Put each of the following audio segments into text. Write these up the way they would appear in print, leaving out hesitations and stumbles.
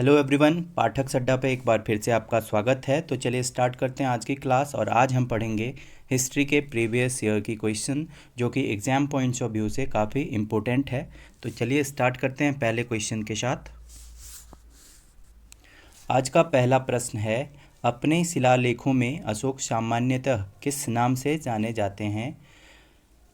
Hello everyone, पाठक अड्डा पे एक बार फिर से आपका स्वागत है। तो चलिए स्टार्ट करते हैं आज की क्लास। और आज हम पढ़ेंगे हिस्ट्री के प्रीवियस ईयर की क्वेश्चन, जो कि एग्ज़ाम पॉइंट्स ऑफ व्यू से काफ़ी इम्पोर्टेंट है। तो चलिए स्टार्ट करते हैं पहले क्वेश्चन के साथ। आज का पहला प्रश्न है, अपने शिलालेखों में अशोक सामान्यतः किस नाम से जाने जाते हैं?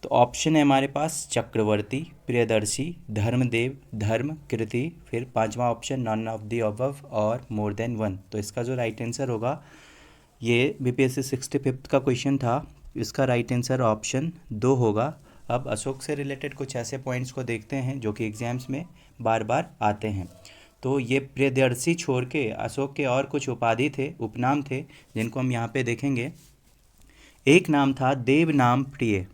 तो ऑप्शन है हमारे पास चक्रवर्ती, प्रियदर्शी, धर्मदेव, धर्म, कृति। फिर पांचवा option none of the above और मोर देन वन। तो इसका जो राइट आंसर होगा, ये बीपीएससी 65 का क्वेश्चन था, इसका राइट आंसर ऑप्शन 2 होगा। अब अशोक से रिलेटेड कुछ ऐसे पॉइंट्स को देखते हैं जो कि एग्जाम्स में बार बार आते हैं। तो ये प्रियदर्शी छोड़ के अशोक के और कुछ उपाधि थे, उपनाम थे, जिनको हम यहाँ पे देखेंगे। एक नाम था देवनाम प्रिय,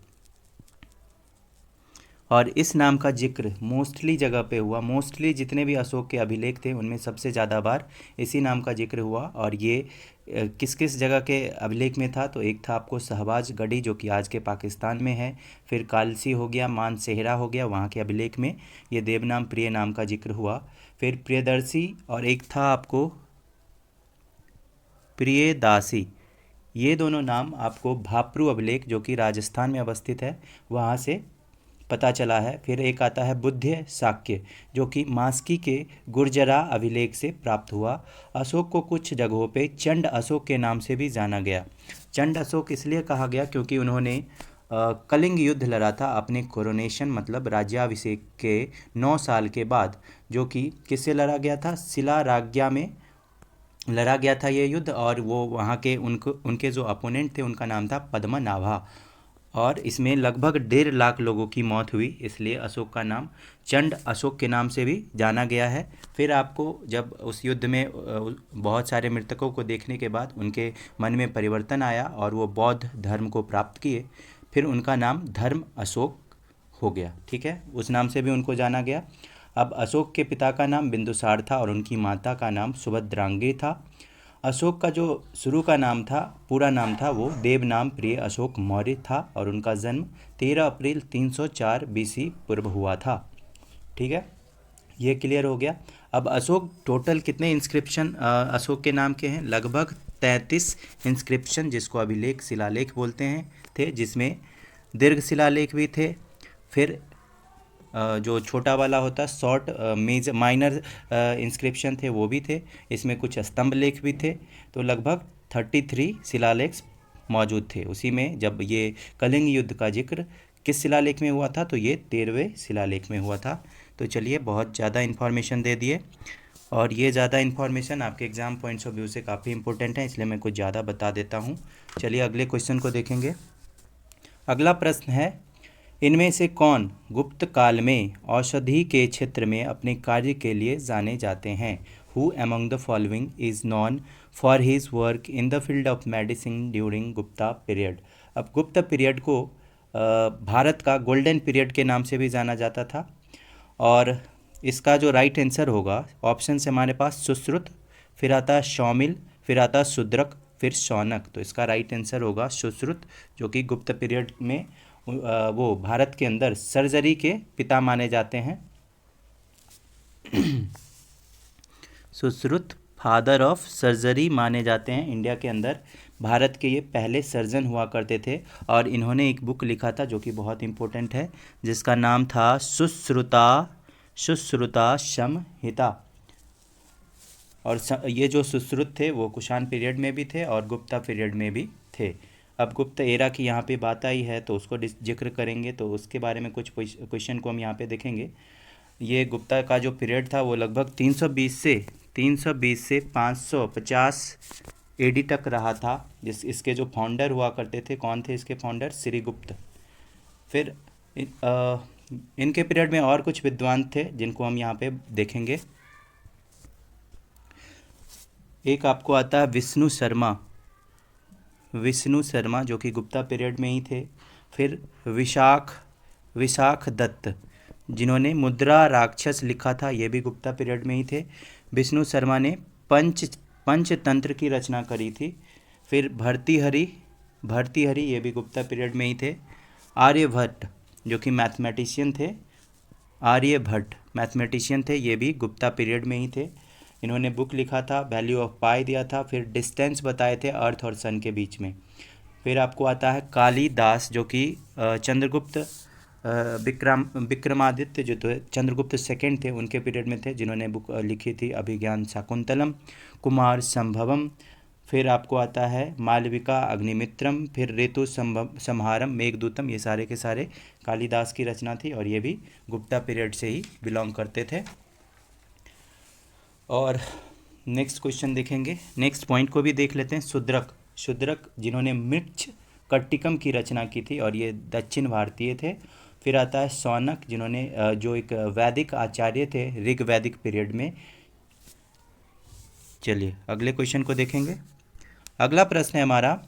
और इस नाम का जिक्र मोस्टली जगह पे हुआ। मोस्टली जितने भी अशोक के अभिलेख थे उनमें सबसे ज़्यादा बार इसी नाम का जिक्र हुआ। और ये किस किस जगह के अभिलेख में था? तो एक था आपको शहबाज गढ़ी, जो कि आज के पाकिस्तान में है। फिर कालसी हो गया, मानसेहरा हो गया, वहाँ के अभिलेख में ये देवनाम प्रिय नाम का जिक्र हुआ। फिर प्रियदर्शी, और एक था आपको प्रियदासी। ये दोनों नाम आपको भापरू अभिलेख, जो कि राजस्थान में अवस्थित है, वहाँ से पता चला है। फिर एक आता है बुद्ध शाक्य, जो कि मास्की के गुर्जरा अभिलेख से प्राप्त हुआ। अशोक को कुछ जगहों पे चंड अशोक के नाम से भी जाना गया। चंड अशोक इसलिए कहा गया क्योंकि उन्होंने कलिंग युद्ध लड़ा था अपने कोरोनेशन मतलब राज्याभिषेक के 9 साल के बाद, जो कि किससे लड़ा गया था? शिला राज्ञा में लड़ा गया था ये युद्ध। और वो वहाँ के उनके जो अपोनेंट थे उनका नाम था पद्मनाभा। और इसमें लगभग 1.5 लाख लोगों की मौत हुई, इसलिए अशोक का नाम चंड अशोक के नाम से भी जाना गया है। फिर आपको जब उस युद्ध में बहुत सारे मृतकों को देखने के बाद उनके मन में परिवर्तन आया और वो बौद्ध धर्म को प्राप्त किए, फिर उनका नाम धर्म अशोक हो गया। ठीक है, उस नाम से भी उनको जाना गया। अब अशोक के पिता का नाम बिंदुसार था और उनकी माता का नाम सुभद्रांगी था। अशोक का जो शुरू का नाम था, पूरा नाम था, वो देवनाम प्रिय अशोक मौर्य था और उनका जन्म 13 अप्रैल 304 बीसी पूर्व हुआ था। ठीक है, ये क्लियर हो गया। अब अशोक टोटल कितने इंस्क्रिप्शन अशोक के नाम के हैं? लगभग 33 इंस्क्रिप्शन, जिसको अभिलेख शिलालेख बोलते हैं, थे, जिसमें दीर्घ शिलालेख भी थे। फिर जो छोटा वाला होता शॉर्ट माइनर इंस्क्रिप्शन थे वो भी थे। इसमें कुछ स्तंभ लेख भी थे। तो लगभग 33 शिलालेख मौजूद थे। उसी में जब ये कलिंग युद्ध का जिक्र किस शिलालेख में हुआ था? तो ये 13वें शिलालेख में हुआ था। तो चलिए, बहुत ज़्यादा इन्फॉर्मेशन दे दिए, और ये ज़्यादा इन्फॉर्मेशन आपके एग्ज़ाम पॉइंट्स ऑफ व्यू से काफ़ी इंपॉर्टेंट है, इसलिए मैं कुछ ज़्यादा बता देता हूँ। चलिए अगले क्वेश्चन को देखेंगे। अगला प्रश्न है, इनमें से कौन गुप्त काल में औषधि के क्षेत्र में अपने कार्य के लिए जाने जाते हैं? Who among the following is non for his work in the field of medicine during Gupta period? अब गुप्त पीरियड को भारत का गोल्डन पीरियड के नाम से भी जाना जाता था। और इसका जो राइट आंसर होगा, ऑप्शन से हमारे पास सुश्रुत, फिर आता है शौमिल, फिर आता है शूद्रक, फिर शौनक। तो इसका राइट आंसर होगा सुश्रुत, जो कि गुप्त पीरियड में वो भारत के अंदर सर्जरी के पिता माने जाते हैं। सुश्रुत फादर ऑफ सर्जरी माने जाते हैं इंडिया के अंदर। भारत के ये पहले सर्जन हुआ करते थे, और इन्होंने एक बुक लिखा था जो कि बहुत इम्पोर्टेंट है, जिसका नाम था सुश्रुता संहिता। और ये जो सुश्रुत थे वो कुषाण पीरियड में भी थे और गुप्ता पीरियड में भी थे। अब गुप्त एरा की यहाँ पे बात आई है तो उसको जिक्र करेंगे, तो उसके बारे में कुछ क्वेश्चन को हम यहाँ पे देखेंगे। ये गुप्ता का जो पीरियड था वो लगभग 320 से 550 एडी तक रहा था। इसके जो फाउंडर हुआ करते थे, कौन थे इसके फाउंडर? श्रीगुप्त। फिर इनके पीरियड में और कुछ विद्वान थे जिनको हम यहाँ पे देखेंगे। एक आपको आता है विष्णु शर्मा, जो कि गुप्ता पीरियड में ही थे। फिर विशाख दत्त, जिन्होंने मुद्रा राक्षस लिखा था, ये भी गुप्ता पीरियड में ही थे। विष्णु शर्मा ने पंचतंत्र की रचना करी थी। फिर भर्तृहरि, ये भी गुप्ता पीरियड में ही थे। आर्यभट्ट, जो कि मैथमेटिशियन थे, ये भी गुप्ता पीरियड में ही थे। इन्होंने बुक लिखा था, वैल्यू ऑफ पाई दिया था, फिर डिस्टेंस बताए थे अर्थ और सन के बीच में। फिर आपको आता है कालिदास जो कि चंद्रगुप्त विक्रमादित्य जो थे चंद्रगुप्त सेकंड थे उनके पीरियड में थे, जिन्होंने बुक लिखी थी अभिज्ञान शाकुंतलम। कुमार संभवम। फिर आपको आता है मालविका अग्निमित्रम, फिर ऋतु संहारम, मेघदूतम। ये सारे के सारे कालिदास की रचना थी और ये भी गुप्ता पीरियड से ही बिलोंग करते थे। और नेक्स्ट क्वेश्चन देखेंगे, नेक्स्ट पॉइंट को भी देख लेते हैं। शूद्रक, शूद्रक जिन्होंने मृक्ष कट्टिकम की रचना की थी और ये दक्षिण भारतीय थे। फिर आता है शौनक जिन्होंने जो एक वैदिक आचार्य थे ऋग वैदिक पीरियड में। चलिए अगले क्वेश्चन को देखेंगे। अगला प्रश्न है हमारा,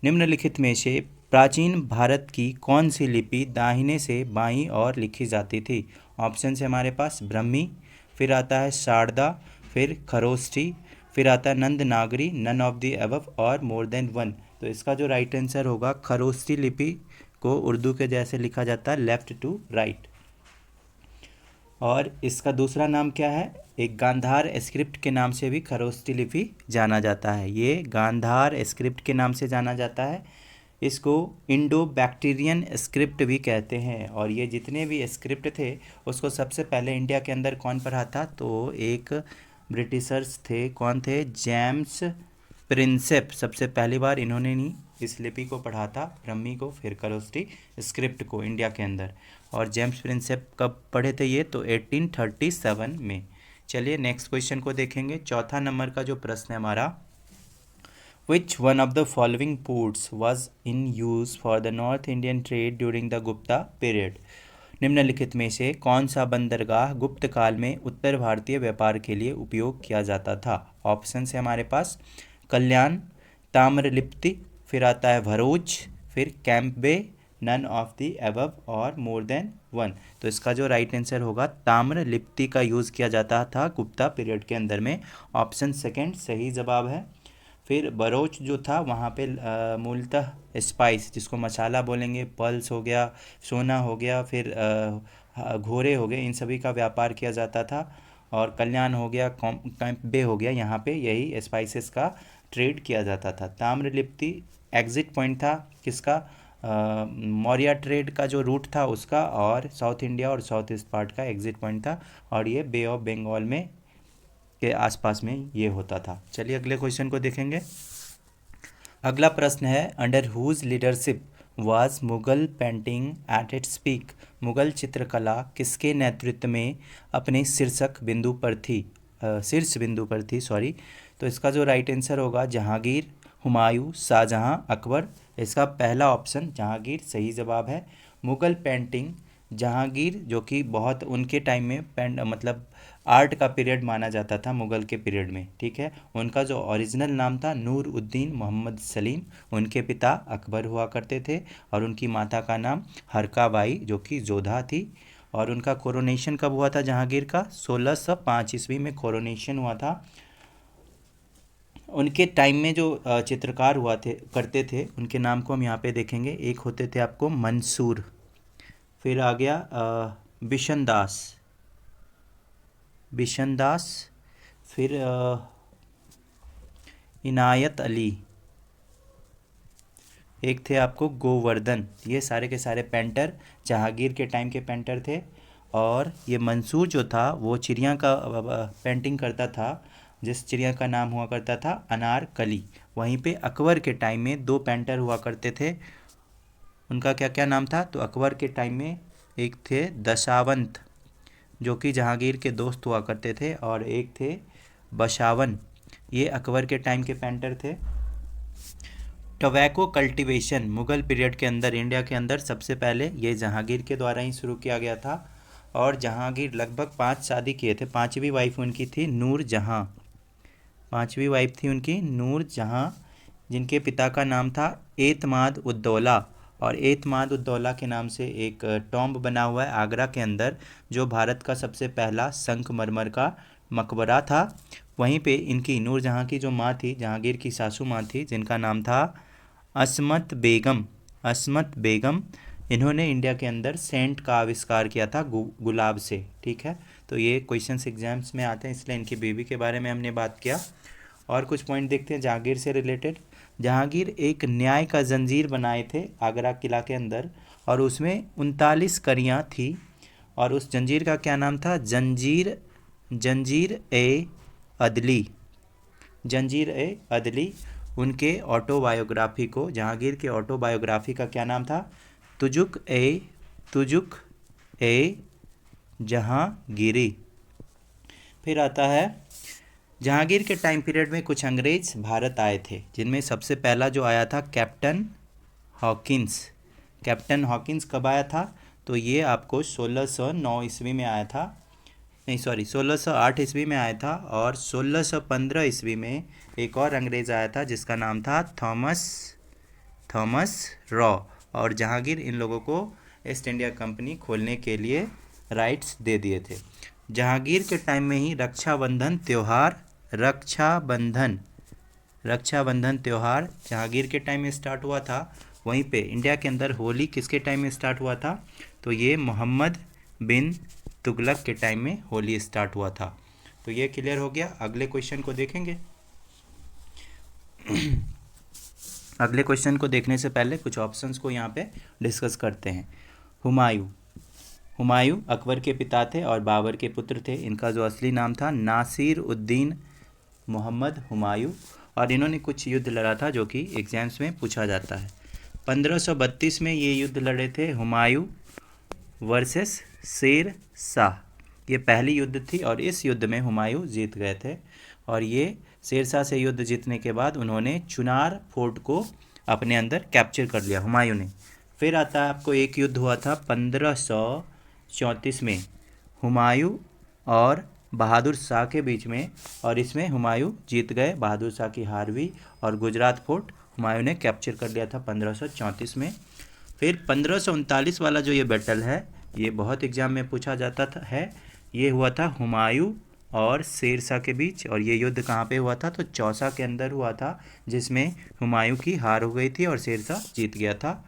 निम्नलिखित में से प्राचीन भारत की कौन सी लिपि दाहिने से बाईं ओर लिखी जाती थी? ऑप्शन है हमारे पास ब्रह्मी, फिर आता है शारदा, फिर खरोष्ठी, फिर आता है नंद नागरी, नन ऑफ द अबव और मोर देन वन। तो इसका जो राइट आंसर होगा, खरोष्ठी लिपि को उर्दू के जैसे लिखा जाता है, लेफ्ट टू राइट। और इसका दूसरा नाम क्या है? एक गांधार स्क्रिप्ट के नाम से भी खरोष्ठी लिपि जाना जाता है। ये गांधार स्क्रिप्ट के नाम से जाना जाता है। इसको इंडो बैक्टीरियन स्क्रिप्ट भी कहते हैं। और ये जितने भी स्क्रिप्ट थे उसको सबसे पहले इंडिया के अंदर कौन पढ़ा था? तो एक ब्रिटिशर्स थे। कौन थे? James Prinsep. सबसे पहली बार इन्होंने नहीं इस लिपि को पढ़ा था, ब्रह्मी को, फिर खरोष्ठी स्क्रिप्ट को इंडिया के अंदर। और जेम्स प्रिंसेप कब पढ़े थे ये? तो 1837 में। चलिए नेक्स्ट क्वेश्चन को देखेंगे। चौथा नंबर का जो प्रश्न है हमारा, which one of the following ports was in use for the north Indian trade during the Gupta period? निम्नलिखित में से कौन सा बंदरगाह गुप्त काल में उत्तर भारतीय व्यापार के लिए उपयोग किया जाता था? ऑप्शन है हमारे पास कल्याण, ताम्रलिप्ति, फिर आता है भरूच, फिर Cambay, none of the above और मोर देन वन। तो इसका जो राइट आंसर होगा, ताम्रलिप्ति का यूज़ किया जाता था गुप्ता पीरियड के अंदर में। ऑप्शन सेकंड सही जवाब है। फिर बरोच जो था वहाँ पे मूलतः स्पाइस, जिसको मसाला बोलेंगे, पल्स हो गया, सोना हो गया, फिर घोड़े हो गए, इन सभी का व्यापार किया जाता था। और कल्याण हो गया, कैंपबे हो गया, यहाँ पे यही स्पाइसेस का ट्रेड किया जाता था। ताम्रलिप्ति एग्जिट पॉइंट था किसका? मौर्य ट्रेड का जो रूट था उसका, और साउथ इंडिया और साउथ ईस्ट पार्ट का एग्जिट पॉइंट था। और ये बे ऑफ बंगाल में के आसपास में ये होता था। चलिए अगले क्वेश्चन को देखेंगे। अगला प्रश्न है, under whose leadership was Mughal painting at its peak? Mughal चित्रकला किसके नेतृत्व में अपने शीर्ष बिंदु पर थी सॉरी। तो इसका जो राइट आंसर होगा, जहांगीर, हुमायूं, शाहजहां, अकबर। इसका पहला ऑप्शन जहांगीर सही जवाब है। मुगल पेंटिंग जहांगीर, जो कि बहुत उनके टाइम में मतलब आर्ट का पीरियड माना जाता था मुग़ल के पीरियड में, ठीक है। उनका जो ओरिजिनल नाम था नूर उद्दीन मोहम्मद सलीम। उनके पिता अकबर हुआ करते थे और उनकी माता का नाम हरकाबाई, जो कि जोधा थी। और उनका कोरोनेशन कब हुआ था जहांगीर का? 1605 ईस्वी में कोरोनेशन हुआ था। उनके टाइम में जो चित्रकार हुआ करते थे, उनके नाम को हम यहाँ पे देखेंगे। एक होते थे आपको मंसूर, फिर आ गया बिशन दास, फिर इनायत अली, एक थे आपको गोवर्धन। ये सारे के सारे पेंटर जहांगीर के टाइम के पेंटर थे। और ये मंसूर जो था वो चिड़िया का पेंटिंग करता था, जिस चिड़िया का नाम हुआ करता था अनारकली। वहीं पे अकबर के टाइम में दो पेंटर हुआ करते थे, उनका क्या क्या नाम था? तो अकबर के टाइम में एक थे दशावंत, जो कि जहांगीर के दोस्त हुआ करते थे, और एक थे बशावन, ये अकबर के टाइम के पेंटर थे। टोबैको कल्टीवेशन मुग़ल पीरियड के अंदर इंडिया के अंदर सबसे पहले ये जहांगीर के द्वारा ही शुरू किया गया था। और जहांगीर लगभग 5 शादी किए थे। पांचवी वाइफ उनकी थी नूर जहां। पांचवी वाइफ थी उनकी नूर जहां, जिनके पिता का नाम था एतमाद उद्दौला। और एतमाद उद्दौला के नाम से एक टॉम्ब बना हुआ है आगरा के अंदर, जो भारत का सबसे पहला संगमरमर का मकबरा था। वहीं पे इनकी नूर जहां की जो माँ थी, जहांगीर की सासू माँ थी, जिनका नाम था असमत बेगम। इन्होंने इंडिया के अंदर सेंट का आविष्कार किया था गुलाब से, ठीक है। तो ये क्वेश्चंस एग्जाम्स में आते हैं, इसलिए इनकी बीवी के बारे में हमने बात किया। और कुछ पॉइंट देखते हैं जहांगीर से रिलेटेड। जहांगीर एक न्याय का जंजीर बनाए थे आगरा किला के अंदर, और उसमें 39 कड़ियाँ थी, और उस जंजीर का क्या नाम था? जंजीर जंजीर ए अदली। जंजीर ए अदली। उनके ऑटोबायोग्राफी को, जहांगीर के ऑटोबायोग्राफी का क्या नाम था? तुजुक ए जहांगीरी। फिर आता है जहांगीर के टाइम पीरियड में कुछ अंग्रेज भारत आए थे, जिनमें सबसे पहला जो आया था कैप्टन हॉकिंस। कैप्टन हॉकिंस कब आया था? तो ये आपको 1609 ईस्वी में आया था, नहीं सॉरी 1608 ईस्वी में आया था। और 1615 ईस्वी में एक और अंग्रेज़ आया था जिसका नाम था थॉमस रॉ। और जहांगीर इन लोगों को ईस्ट इंडिया कंपनी खोलने के लिए राइट्स दे दिए थे। जहांगीर के टाइम में ही रक्षाबंधन त्यौहार जहांगीर के टाइम में स्टार्ट हुआ था। वहीं पे इंडिया के अंदर होली किसके टाइम में स्टार्ट हुआ था? तो ये मोहम्मद बिन तुगलक के टाइम में होली स्टार्ट हुआ था। तो ये क्लियर हो गया। अगले क्वेश्चन को देखेंगे। अगले क्वेश्चन को देखने से पहले कुछ ऑप्शंस को यहाँ पे डिस्कस करते हैं। हुमायूं अकबर के पिता थे और बाबर के पुत्र थे। इनका जो असली नाम था नासिर उद्दीन मोहम्मद हुमायूं, और इन्होंने कुछ युद्ध लड़ा था जो कि एग्जाम्स में पूछा जाता है। 1532 में ये युद्ध लड़े थे, हुमायूं वर्सेस शेर शाह। ये पहली युद्ध थी और इस युद्ध में हुमायूं जीत गए थे। और ये शेर शाह से युद्ध जीतने के बाद उन्होंने चुनार फोर्ट को अपने अंदर कैप्चर कर लिया हुमायूं ने। फिर आता है आपको एक युद्ध हुआ था 1534 में हुमायूं और बहादुर शाह के बीच में, और इसमें हुमायूं जीत गए, बहादुर शाह की हार हुई, और गुजरात फोर्ट हुमायूं ने कैप्चर कर लिया था 1534 में। फिर 1539 वाला जो ये बैटल है, ये बहुत एग्जाम में पूछा जाता है। ये हुआ था हुमायूं और शेर शाह के बीच, और ये युद्ध कहाँ पे हुआ था? तो चौसा के अंदर हुआ था, जिसमें हुमायूं की हार हो गई थी और शेर शाह जीत गया था।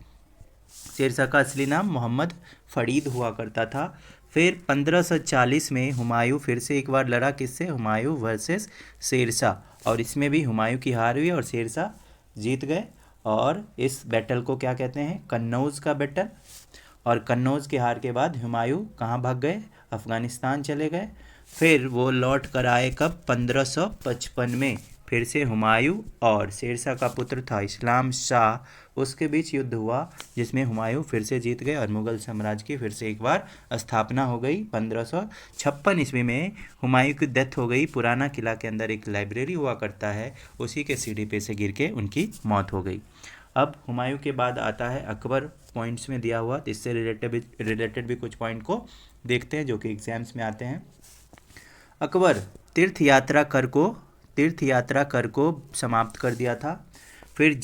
शेर शाह का असली नाम मोहम्मद फरीद हुआ करता था। फिर 1540 में हुमायूं फिर से एक बार लड़ा, किससे? हुमायूं वर्सेस शेर शाह, और इसमें भी हुमायूं की हार हुई और शेर शाह जीत गए। और इस बैटल को क्या कहते हैं? कन्नौज का बैटल। और कन्नौज की हार के बाद हुमायूं कहाँ भाग गए? अफ़गानिस्तान चले गए। फिर वो लौट कर आए कब? 1555 में। फिर से हुमायूं और शेर शाह का पुत्र था इस्लाम शाह, उसके बीच युद्ध हुआ, जिसमें हुमायूं फिर से जीत गए और मुगल साम्राज्य की फिर से एक बार स्थापना हो गई। 1556 ईस्वी में हुमायूं की डेथ हो गई। पुराना किला के अंदर एक लाइब्रेरी हुआ करता है, उसी के सीढ़ी पे से गिर के उनकी मौत हो गई। अब हुमायूं के बाद आता है अकबर, पॉइंट्स में दिया हुआ, तो इससे रिलेटेड भी कुछ पॉइंट को देखते हैं जो कि एग्जाम्स में आते हैं। अकबर तीर्थ यात्रा कर को समाप्त कर दिया था। फिर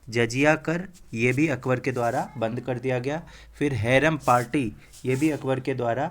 जजिया कर ये भी अकबर के द्वारा बंद कर दिया गया। फिर हैरम पार्टी ये भी अकबर के द्वारा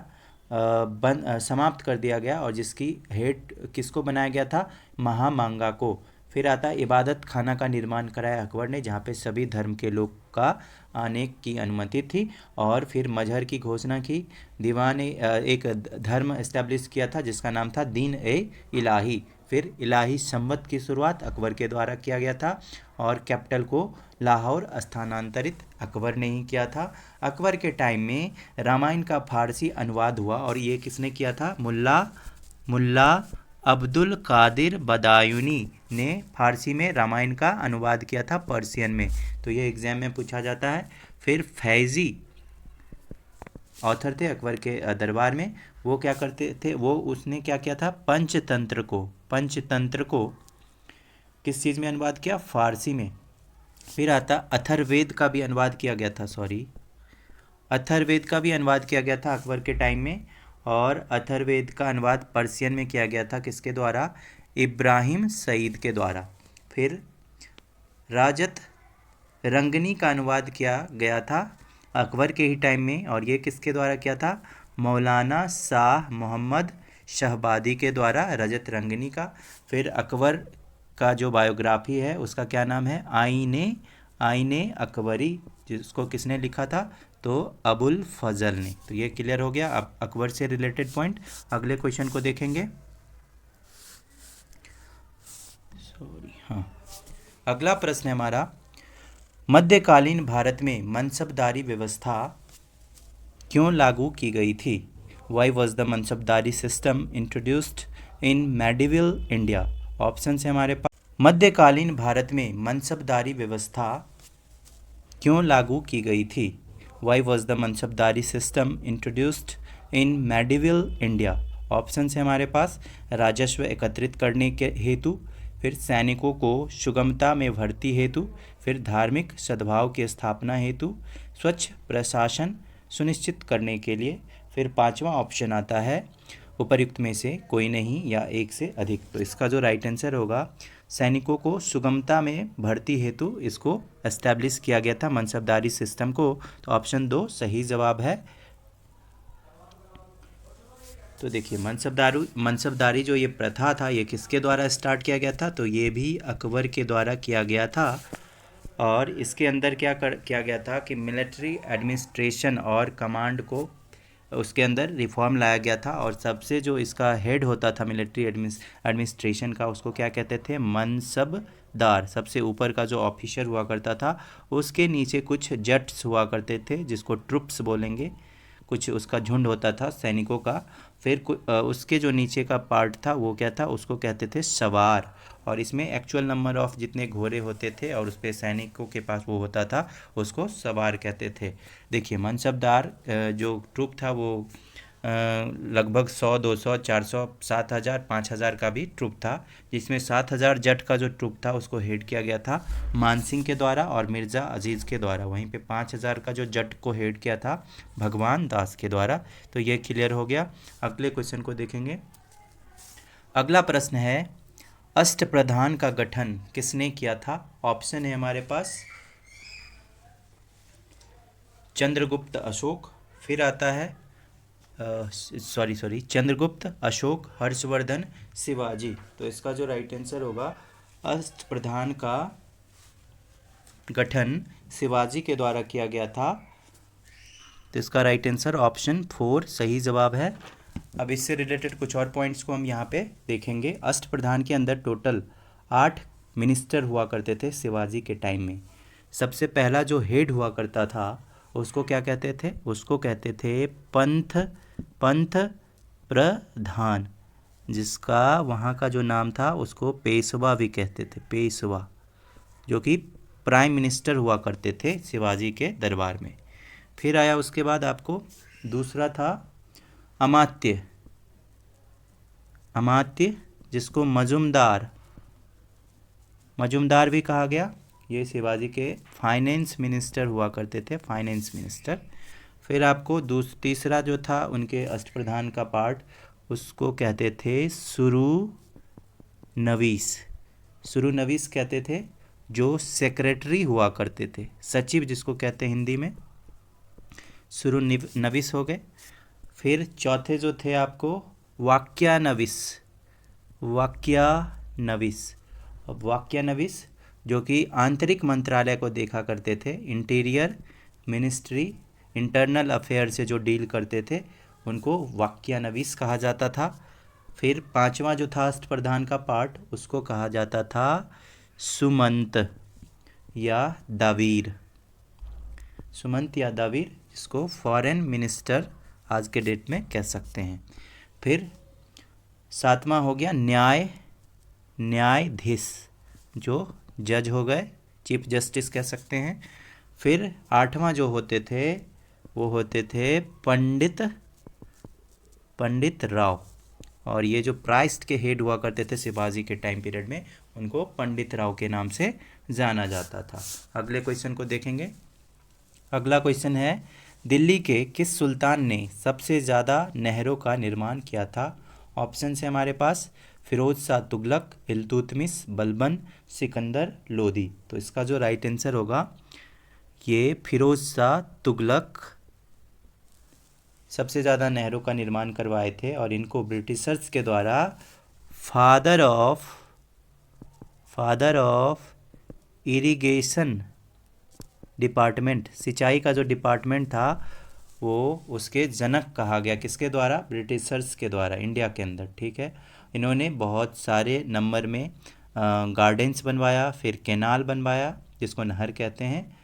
समाप्त कर दिया गया, और जिसकी हेड किसको बनाया गया था? महामांगा को। फिर आता है इबादत खाना का निर्माण कराया अकबर ने, जहाँ पे सभी धर्म के लोग का आने की अनुमति थी। और फिर मजहर की घोषणा की। दीवान एक धर्म इस्टेब्लिश किया था जिसका नाम था दीन ए इलाही। फिर इलाही संवत की शुरुआत अकबर के द्वारा किया गया था, और कैपिटल को लाहौर स्थानांतरित अकबर ने ही किया था। अकबर के टाइम में रामायण का फारसी अनुवाद हुआ, और ये किसने किया था? मुल्ला अब्दुल कादिर बदायूनी ने फारसी में रामायण का अनुवाद किया था पर्शियन में। तो ये एग्जाम में पूछा जाता है। फिर फैज़ी ऑथर थे अकबर के दरबार में, वो क्या करते थे? उसने क्या किया था? पंचतंत्र को किस चीज़ में अनुवाद किया? फारसी में। फिर आता अथर्ववेद का भी अनुवाद किया गया था, अथर्ववेद का भी अनुवाद किया गया था अकबर के टाइम में, और अथर्ववेद का अनुवाद पर्शियन में किया गया था किसके द्वारा? इब्राहिम सईद के द्वारा। फिर राजत रंगनी का अनुवाद किया गया था अकबर के ही टाइम में, और ये किसके द्वारा किया था? मौलाना शाह मोहम्मद शहबादी के द्वारा, रजत रंगनी का। फिर अकबर का जो बायोग्राफी है उसका क्या नाम है? आईने अकबरी, जिसको किसने लिखा था? तो अबुल फजल ने। तो ये क्लियर हो गया अब अकबर से रिलेटेड पॉइंट। अगले क्वेश्चन को देखेंगे। सॉरी, हाँ, अगला प्रश्न है हमारा, मध्यकालीन भारत में मनसबदारी व्यवस्था क्यों लागू की गई थी? Why was the मनसबदारी system introduced in medieval India? Option है हमारे पास, मध्यकालीन भारत में मनसबदारी व्यवस्था क्यों लागू की गई थी? Why was the मनसबदारी system introduced in medieval India? Option है हमारे पास, राजस्व एकत्रित करने के हेतु, फिर सैनिकों को सुगमता में भर्ती हेतु, फिर धार्मिक सद्भाव की स्थापना हेतु, स्वच्छ प्रशासन सुनिश्चित करने के लिए, फिर पांचवा ऑप्शन आता है उपर्युक्त में से कोई नहीं या एक से अधिक। तो इसका जो राइट आंसर होगा, सैनिकों को सुगमता में भर्ती हेतु इसको एस्टैब्लिश किया गया था मनसबदारी सिस्टम को। तो ऑप्शन 2 सही जवाब है। तो देखिए, मनसबदारी जो ये प्रथा था, ये किसके द्वारा स्टार्ट किया गया था? तो ये भी अकबर के द्वारा किया गया था। और इसके अंदर किया गया था कि मिलिट्री एडमिनिस्ट्रेशन और कमांड को उसके अंदर रिफॉर्म लाया गया था। और सबसे जो इसका हेड होता था मिलिट्री एडमिनिस्ट्रेशन का, उसको क्या कहते थे? मनसबदार। सबसे ऊपर का जो ऑफिसर हुआ करता था, उसके नीचे कुछ जट्स हुआ करते थे, जिसको ट्रुप्स बोलेंगे। कुछ उसका झुंड होता था सैनिकों का। फिर उसके जो नीचे का पार्ट था वो क्या था? उसको कहते थे सवार। और इसमें एक्चुअल नंबर ऑफ जितने घोड़े होते थे और उस पर सैनिकों के पास वो होता था, उसको सवार कहते थे। देखिए, मनसबदार जो ट्रुप था वो लगभग 100, 200, 400, 7,000, 5,000 का भी ट्रुप था, जिसमें 7,000 जट का जो ट्रुप था उसको हेड किया गया था मानसिंह के द्वारा और मिर्ज़ा अजीज़ के द्वारा। वहीं पे 5,000 का जो जट को हेड किया था भगवान दास के द्वारा। तो ये क्लियर हो गया। अगले क्वेश्चन को देखेंगे। अगला प्रश्न है, अष्टप्रधान का गठन किसने किया था? ऑप्शन है हमारे पास, चंद्रगुप्त अशोक, फिर आता है चंद्रगुप्त, अशोक, हर्षवर्धन, शिवाजी। तो इसका जो राइट आंसर होगा, अष्टप्रधान का गठन शिवाजी के द्वारा किया गया था। तो इसका राइट आंसर ऑप्शन 4 सही जवाब है। अब इससे रिलेटेड कुछ और पॉइंट्स को हम यहाँ पे देखेंगे। अष्टप्रधान के अंदर टोटल 8 मिनिस्टर हुआ करते थे शिवाजी के टाइम में। सबसे पहला जो हेड हुआ करता था उसको क्या कहते थे? उसको कहते थे पंथ प्रधान, जिसका वहाँ का जो नाम था उसको पेशवा भी कहते थे, पेशवा, जो कि प्राइम मिनिस्टर हुआ करते थे शिवाजी के दरबार में। फिर आया उसके बाद आपको दूसरा था अमात्य, जिसको मजुमदार भी कहा गया। ये शिवाजी के फाइनेंस मिनिस्टर हुआ करते थे, फाइनेंस मिनिस्टर। फिर आपको तीसरा जो था उनके अष्टप्रधान का पार्ट, उसको कहते थे सुरुनवीस कहते थे, जो सेक्रेटरी हुआ करते थे, सचिव जिसको कहते हैं हिंदी में, सुरुनवीस हो गए। फिर चौथे जो थे आपको वाक्यानविस, जो कि आंतरिक मंत्रालय को देखा करते थे, इंटीरियर मिनिस्ट्री, इंटरनल अफेयर से जो डील करते थे, उनको वाक्यानविस कहा जाता था। फिर पांचवा जो था अष्टप्रधान का पार्ट, उसको कहा जाता था सुमंत या दावीर, जिसको फॉरेन मिनिस्टर आज के डेट में कह सकते हैं। फिर सातवां हो गया न्यायाधीश, जो जज हो गए, चीफ जस्टिस कह सकते हैं। फिर आठवां जो होते थे वो होते थे पंडित राव, और ये जो प्राइस्ट के हेड हुआ करते थे शिवाजी के टाइम पीरियड में, उनको पंडित राव के नाम से जाना जाता था। अगले क्वेश्चन को देखेंगे। अगला क्वेश्चन है, दिल्ली के किस सुल्तान ने सबसे ज़्यादा नहरों का निर्माण किया था? ऑप्शन है हमारे पास, फिरोज शाह तुगलक, इल्तुतमिश, बलबन, सिकंदर लोदी। तो इसका जो राइट आंसर होगा, ये फिरोज शाह तुगलक सबसे ज़्यादा नहरों का निर्माण करवाए थे, और इनको ब्रिटिशर्स के द्वारा फादर ऑफ इरिगेशन डिपार्टमेंट, सिंचाई का जो डिपार्टमेंट था वो उसके जनक कहा गया, किसके द्वारा? ब्रिटिशर्स के द्वारा, इंडिया के अंदर, ठीक है। इन्होंने बहुत सारे नंबर में गार्डन्स बनवाया, फिर कैनाल बनवाया जिसको नहर कहते हैं,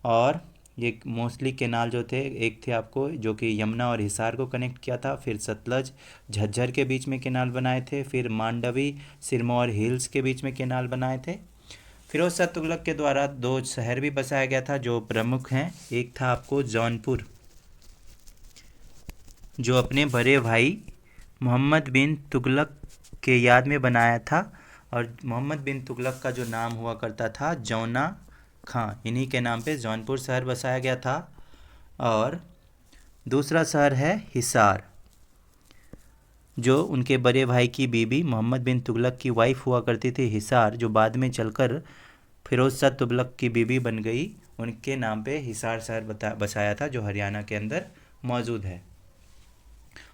और ये मोस्टली कैनाल जो थे, एक थे आपको जो कि यमुना और हिसार को कनेक्ट किया था, फिर सतलज झज्जर के बीच में कैनाल बनाए थे, फिर मांडवी सिरमौर हिल्स के बीच में कैनाल बनाए थे। फिरोज शाह तुगलक के द्वारा 2 शहर भी बसाया गया था जो प्रमुख हैं। एक था आपको जौनपुर, जो अपने बड़े भाई मोहम्मद बिन तुगलक के याद में बनाया था, और मोहम्मद बिन तुगलक का जो नाम हुआ करता था जौना खां, इन्हीं के नाम पे जौनपुर शहर बसाया गया था। और दूसरा शहर है हिसार, जो उनके बड़े भाई की बीबी मोहम्मद बिन तुगलक की वाइफ हुआ करती थी हिसार, जो बाद में चलकर फिरोज शाह तुगलक की बीबी बन गई, उनके नाम पे हिसार शहर बसाया था जो हरियाणा के अंदर मौजूद है।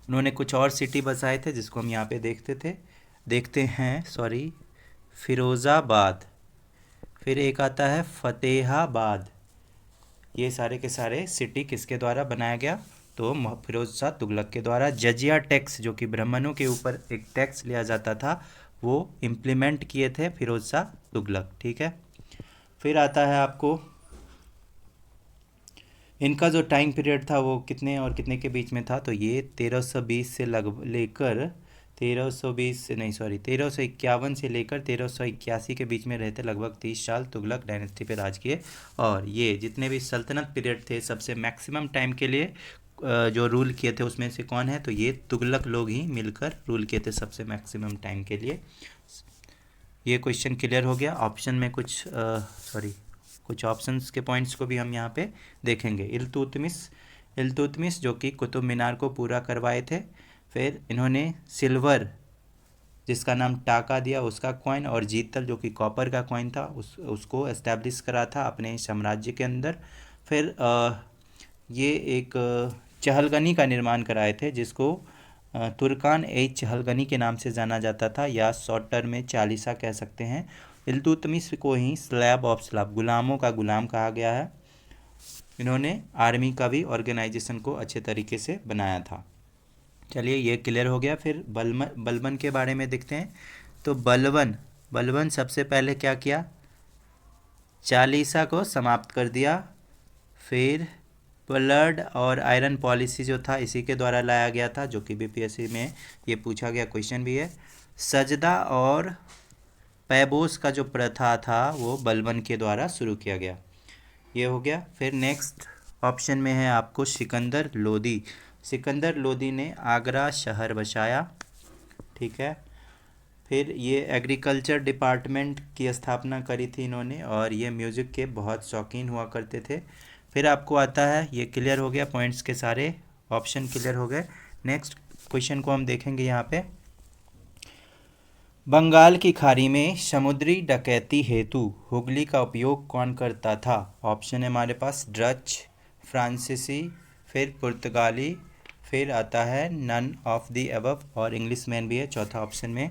उन्होंने कुछ और सिटी बसाए थे जिसको हम यहाँ पे देखते हैं फिरोज़ाबाद, फिर एक आता है फतेहाबाद। ये सारे के सारे सिटी किसके द्वारा बनाया गया? तो फिरोज शाह तुगलक के द्वारा। जजिया टैक्स, जो कि ब्राह्मणों के ऊपर एक टैक्स लिया जाता था, वो इम्प्लीमेंट किए थे फिरोज शाह तुगलक, ठीक है। फिर आता है आपको इनका जो टाइम पीरियड था वो कितने और कितने के बीच में था? तो ये 1320 से लेकर 1351 से लेकर 1381 के बीच में रहते, लगभग 30 साल तुगलक डायनेस्टी पे राज किए। और ये जितने भी सल्तनत पीरियड थे, सबसे मैक्सिमम टाइम के लिए जो रूल किए थे उसमें से कौन है? तो ये तुगलक लोग ही मिलकर रूल किए थे सबसे मैक्सिमम टाइम के लिए। ये क्वेश्चन क्लियर हो गया। ऑप्शन में कुछ ऑप्शंस के पॉइंट्स को भी हम यहाँ पे देखेंगे। इल्तुतमिश जो कि कुतुब मीनार को पूरा करवाए थे। फिर इन्होंने सिल्वर, जिसका नाम टाका दिया, उसका कॉइन, और जीतल जो कि कॉपर का कॉइन था उसको एस्टैब्लिश करा था अपने साम्राज्य के अंदर। फिर ये एक चहलगनी का निर्माण कराए थे जिसको तुर्कान ए चहलगनी के नाम से जाना जाता था, या शॉर्ट टर्म में चालीसा कह सकते हैं। इल्तुतमिश को ही स्लैब ऑफ स्लैब, गुलामों का गुलाम कहा गया है। इन्होंने आर्मी का भी ऑर्गेनाइजेशन को अच्छे तरीके से बनाया था। चलिए ये क्लियर हो गया। फिर बलबन के बारे में देखते हैं। तो बलबन सबसे पहले क्या किया? चालीसा को समाप्त कर दिया। फिर ब्लड और आयरन पॉलिसी जो था इसी के द्वारा लाया गया था, जो कि बीपीएससी में ये पूछा गया क्वेश्चन भी है। सजदा और पैबोस का जो प्रथा था वो बलबन के द्वारा शुरू किया गया। ये हो गया। फिर नेक्स्ट ऑप्शन में है आपको सिकंदर लोदी। सिकंदर लोदी ने आगरा शहर बसाया, ठीक है। फिर ये एग्रीकल्चर डिपार्टमेंट की स्थापना करी थी इन्होंने, और ये म्यूज़िक के बहुत शौकीन हुआ करते थे। फिर आपको आता है, ये क्लियर हो गया, पॉइंट्स के सारे ऑप्शन क्लियर हो गए। नेक्स्ट क्वेश्चन को हम देखेंगे यहाँ पे। बंगाल की खाड़ी में समुद्री डकैती हेतु हुगली का उपयोग कौन करता था? ऑप्शन है हमारे पास डच, फ्रांसीसी, फिर पुर्तगाली, फिर आता है नन ऑफ द अबव, और इंग्लिश मैन भी है चौथा ऑप्शन में।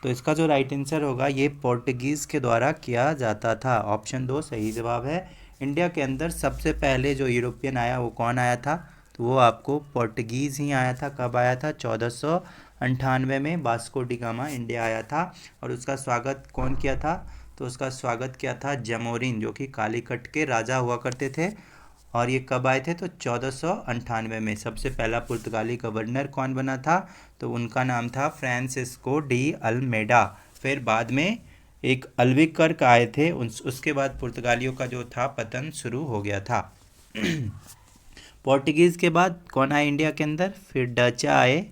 तो इसका जो राइट आंसर होगा ये पोर्टुगीज़ के द्वारा किया जाता था। ऑप्शन 2 सही जवाब है। इंडिया के अंदर सबसे पहले जो यूरोपियन आया वो कौन आया था? तो वो आपको पोर्टुगीज़ ही आया था। कब आया था? 1498 में वास्को डी गामा इंडिया आया था, और उसका स्वागत कौन किया था? तो उसका स्वागत किया था जमोरिन, जो कि कालीकट के राजा हुआ करते थे। और ये कब आए थे? तो 1498 में। सबसे पहला पुर्तगाली गवर्नर कौन बना था? तो उनका नाम था फ्रांसिस्को डी अल्मेडा। फिर बाद में एक अल्बुकर्क आए थे, उसके बाद पुर्तगालियों का जो था पतन शुरू हो गया था। पोर्टुगीज़ के बाद कौन आए इंडिया के अंदर? फिर डच आए,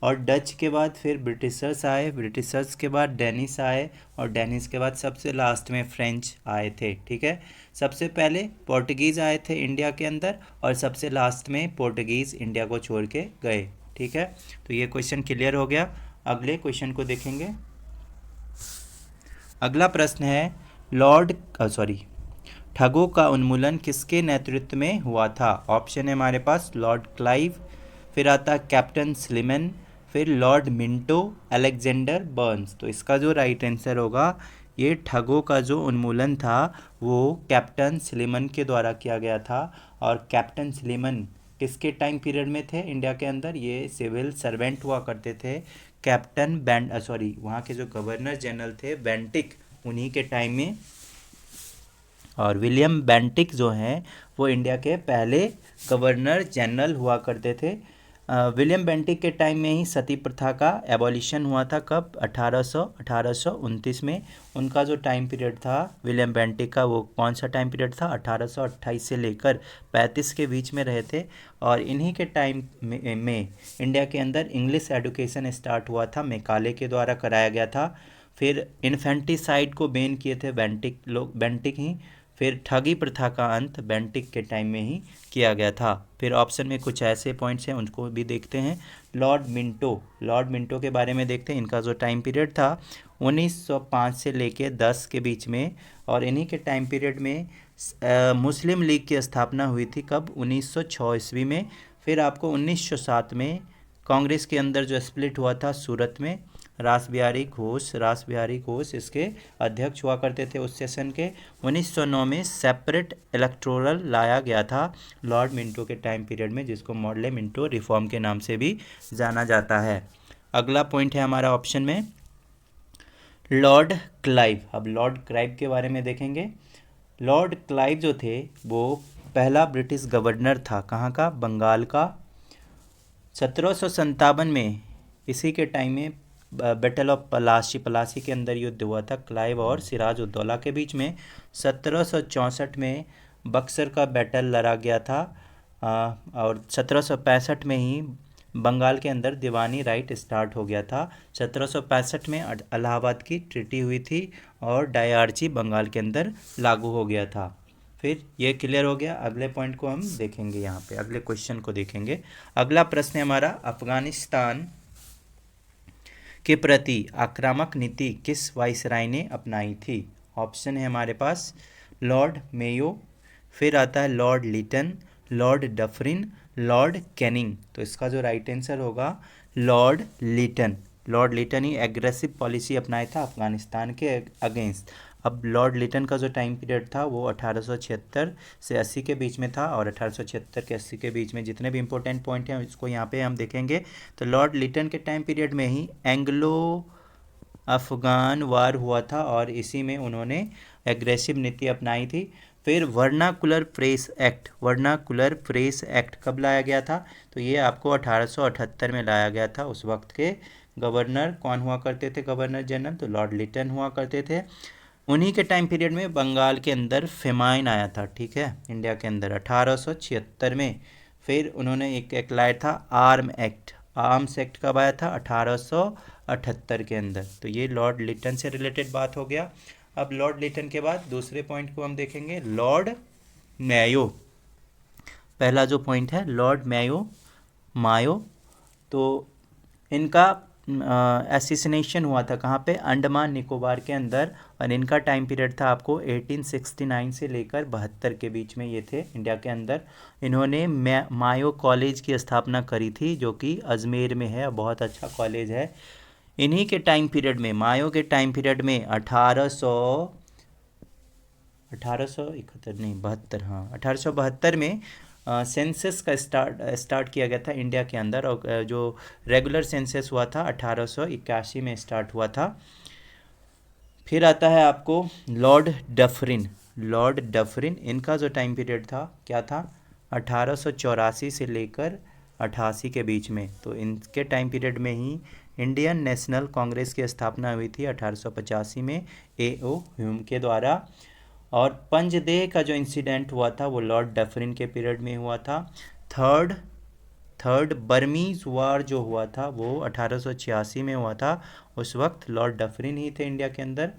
और डच के बाद फिर ब्रिटिशर्स आए, ब्रिटिशर्स के बाद डेनिस आए, और डेनिस के बाद सबसे लास्ट में फ्रेंच आए थे, ठीक है। सबसे पहले पोर्टुगीज़ आए थे इंडिया के अंदर, और सबसे लास्ट में पोर्टुगीज़ इंडिया को छोड़ के गए, ठीक है। तो ये क्वेश्चन क्लियर हो गया। अगले क्वेश्चन को देखेंगे। अगला प्रश्न है ठगों का उन्मूलन किसके नेतृत्व में हुआ था? ऑप्शन है हमारे पास लॉर्ड क्लाइव, फिर आता कैप्टन स्लिमन, फिर लॉर्ड मिंटो, अलेक्जेंडर बर्न्स। तो इसका जो राइट आंसर होगा ये ठगों का जो उन्मूलन था वो कैप्टन सलीमन के द्वारा किया गया था। और कैप्टन सलीमन किसके टाइम पीरियड में थे इंडिया के अंदर? ये सिविल सर्वेंट हुआ करते थे। कैप्टन वहाँ के जो गवर्नर जनरल थे बेंटिक, उन्हीं के टाइम में। और विलियम बेंटिक जो हैं वो इंडिया के पहले गवर्नर जनरल हुआ करते थे। विलियम बेंटिक के टाइम में ही सती प्रथा का एबॉलिशन हुआ था। कब? 1829 में। उनका जो टाइम पीरियड था विलियम बेंटिक का, वो कौन सा टाइम पीरियड था? 1828 से लेकर 35 के बीच में रहे थे। और इन्हीं के टाइम में इंडिया के अंदर इंग्लिश एडुकेशन स्टार्ट हुआ था, मैकाले के द्वारा कराया गया था। फिर इन्फेंटिसाइड को बैन किए थे बेंटिक ही। फिर ठगी प्रथा का अंत बेंटिक के टाइम में ही किया गया था। फिर ऑप्शन में कुछ ऐसे पॉइंट्स हैं, उनको भी देखते हैं। लॉर्ड मिंटो के बारे में देखते हैं। इनका जो टाइम पीरियड था 1905 से लेके 10 के बीच में। और इन्हीं के टाइम पीरियड में मुस्लिम लीग की स्थापना हुई थी। कब? 1906 ईस्वी में। फिर आपको 1907 में कांग्रेस के अंदर जो स्प्लिट हुआ था सूरत में, रास बिहारी घोष इसके अध्यक्ष हुआ करते थे उस सेशन के। 1909 में सेपरेट इलेक्टोरल लाया गया था लॉर्ड मिंटो के टाइम पीरियड में, जिसको मॉडले मिंटो रिफॉर्म के नाम से भी जाना जाता है। अगला पॉइंट है हमारा ऑप्शन में लॉर्ड क्लाइव। अब लॉर्ड क्लाइव के बारे में देखेंगे। लॉर्ड क्लाइव जो थे वो पहला ब्रिटिश गवर्नर था। कहाँ का? बंगाल का। 1757 में इसी के टाइम में बैटल ऑफ पलासी के अंदर युद्ध हुआ था क्लाइव और सिराज उद दौला के बीच में। 1764 में बक्सर का बैटल लड़ा गया था। और 1765 में ही बंगाल के अंदर दीवानी राइट स्टार्ट हो गया था। 1765 में इलाहाबाद की ट्रीटी हुई थी और डायआर्ची बंगाल के अंदर लागू हो गया था। फिर ये क्लियर हो गया। अगले पॉइंट को हम देखेंगे, यहाँ पे अगले क्वेश्चन को देखेंगे। अगला प्रश्न है हमारा, अफगानिस्तान के प्रति आक्रामक नीति किस वाइसराय ने अपनाई थी? ऑप्शन है हमारे पास लॉर्ड मेयो, फिर आता है Lord Lytton, Lord Dufferin, Lord Canning. तो इसका जो राइट आंसर होगा लॉर्ड लिटन। लॉर्ड लिटन ही एग्रेसिव पॉलिसी अपनाया था अफगानिस्तान के अगेंस्ट। अब लॉर्ड लिटन का जो टाइम पीरियड था वो 1876 से 80 के बीच में था। और 1876 के 80 के बीच में जितने भी इंपॉर्टेंट पॉइंट हैं इसको यहाँ पे हम देखेंगे। तो लॉर्ड लिटन के टाइम पीरियड में ही एंग्लो अफगान वार हुआ था और इसी में उन्होंने एग्रेसिव नीति अपनाई थी। फिर वर्नाकुलर प्रेस एक्ट कब लाया गया था? तो ये आपको 1878 में लाया गया था। उस वक्त के गवर्नर कौन हुआ करते थे? गवर्नर जनरल तो लॉर्ड लिटन हुआ करते थे। उन्हीं के टाइम पीरियड में बंगाल के अंदर फेमाइन आया था, ठीक है, इंडिया के अंदर 1876 में। फिर उन्होंने एक लाया था आर्म्स एक्ट कब आया था? 1878 के अंदर। तो ये लॉर्ड लिटन से रिलेटेड बात हो गया। अब लॉर्ड लिटन के बाद दूसरे पॉइंट को हम देखेंगे, लॉर्ड मैयो। पहला जो पॉइंट है लॉर्ड मायो। तो इनका एसिसिनेशन हुआ था कहाँ पे? अंडमान निकोबार के अंदर। और इनका टाइम पीरियड था आपको 1869 से लेकर 72 के बीच में ये थे इंडिया के अंदर। इन्होंने मायो कॉलेज की स्थापना करी थी जो कि अजमेर में है, बहुत अच्छा कॉलेज है। इन्हीं के टाइम पीरियड में, मायो के टाइम पीरियड में 1872 में सेंसस का स्टार्ट किया गया था इंडिया के अंदर। और जो रेगुलर सेंसस हुआ था 1881 में स्टार्ट हुआ था। फिर आता है आपको लॉर्ड डफरिन। इनका जो टाइम पीरियड था क्या था? 1884 से लेकर 88 के बीच में। तो इनके टाइम पीरियड में ही इंडियन नेशनल कांग्रेस की स्थापना हुई थी 1885 में A.O. ह्यूम के द्वारा। और पंजदेह का जो इंसिडेंट हुआ था वो लॉर्ड डफरिन के पीरियड में हुआ था। थर्ड बर्मीज वार जो हुआ था वो 1886 में हुआ था। उस वक्त लॉर्ड डफरिन ही थे इंडिया के अंदर।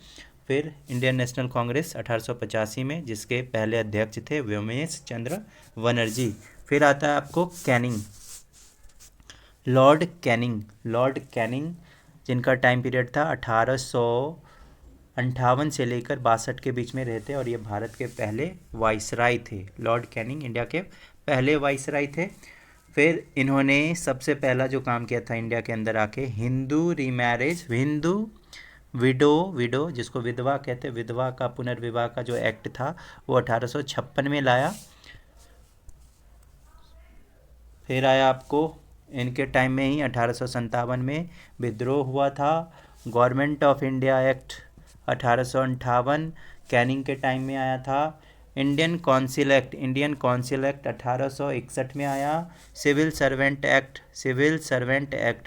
फिर इंडियन नेशनल कांग्रेस 1885 में, जिसके पहले अध्यक्ष थे व्योमेश चंद्र बनर्जी। फिर आता है आपको लॉर्ड कैनिंग, जिनका टाइम पीरियड था 1858 से लेकर 62 के बीच में रहते और ये भारत के पहले वाइसराय थे। लॉर्ड कैनिंग इंडिया के पहले वाइसराय थे। फिर इन्होंने सबसे पहला जो काम किया था इंडिया के अंदर आके हिंदू विडो विडो जिसको विधवा कहते हैं, विधवा का पुनर्विवाह का जो एक्ट था वो 1856 में लाया। फिर आया आपको इनके टाइम में ही 1857 में विद्रोह हुआ था। Government of India act 1858 Canning के टाइम में आया था। इंडियन काउंसिल एक्ट 1861 में आया। सिविल सर्वेंट एक्ट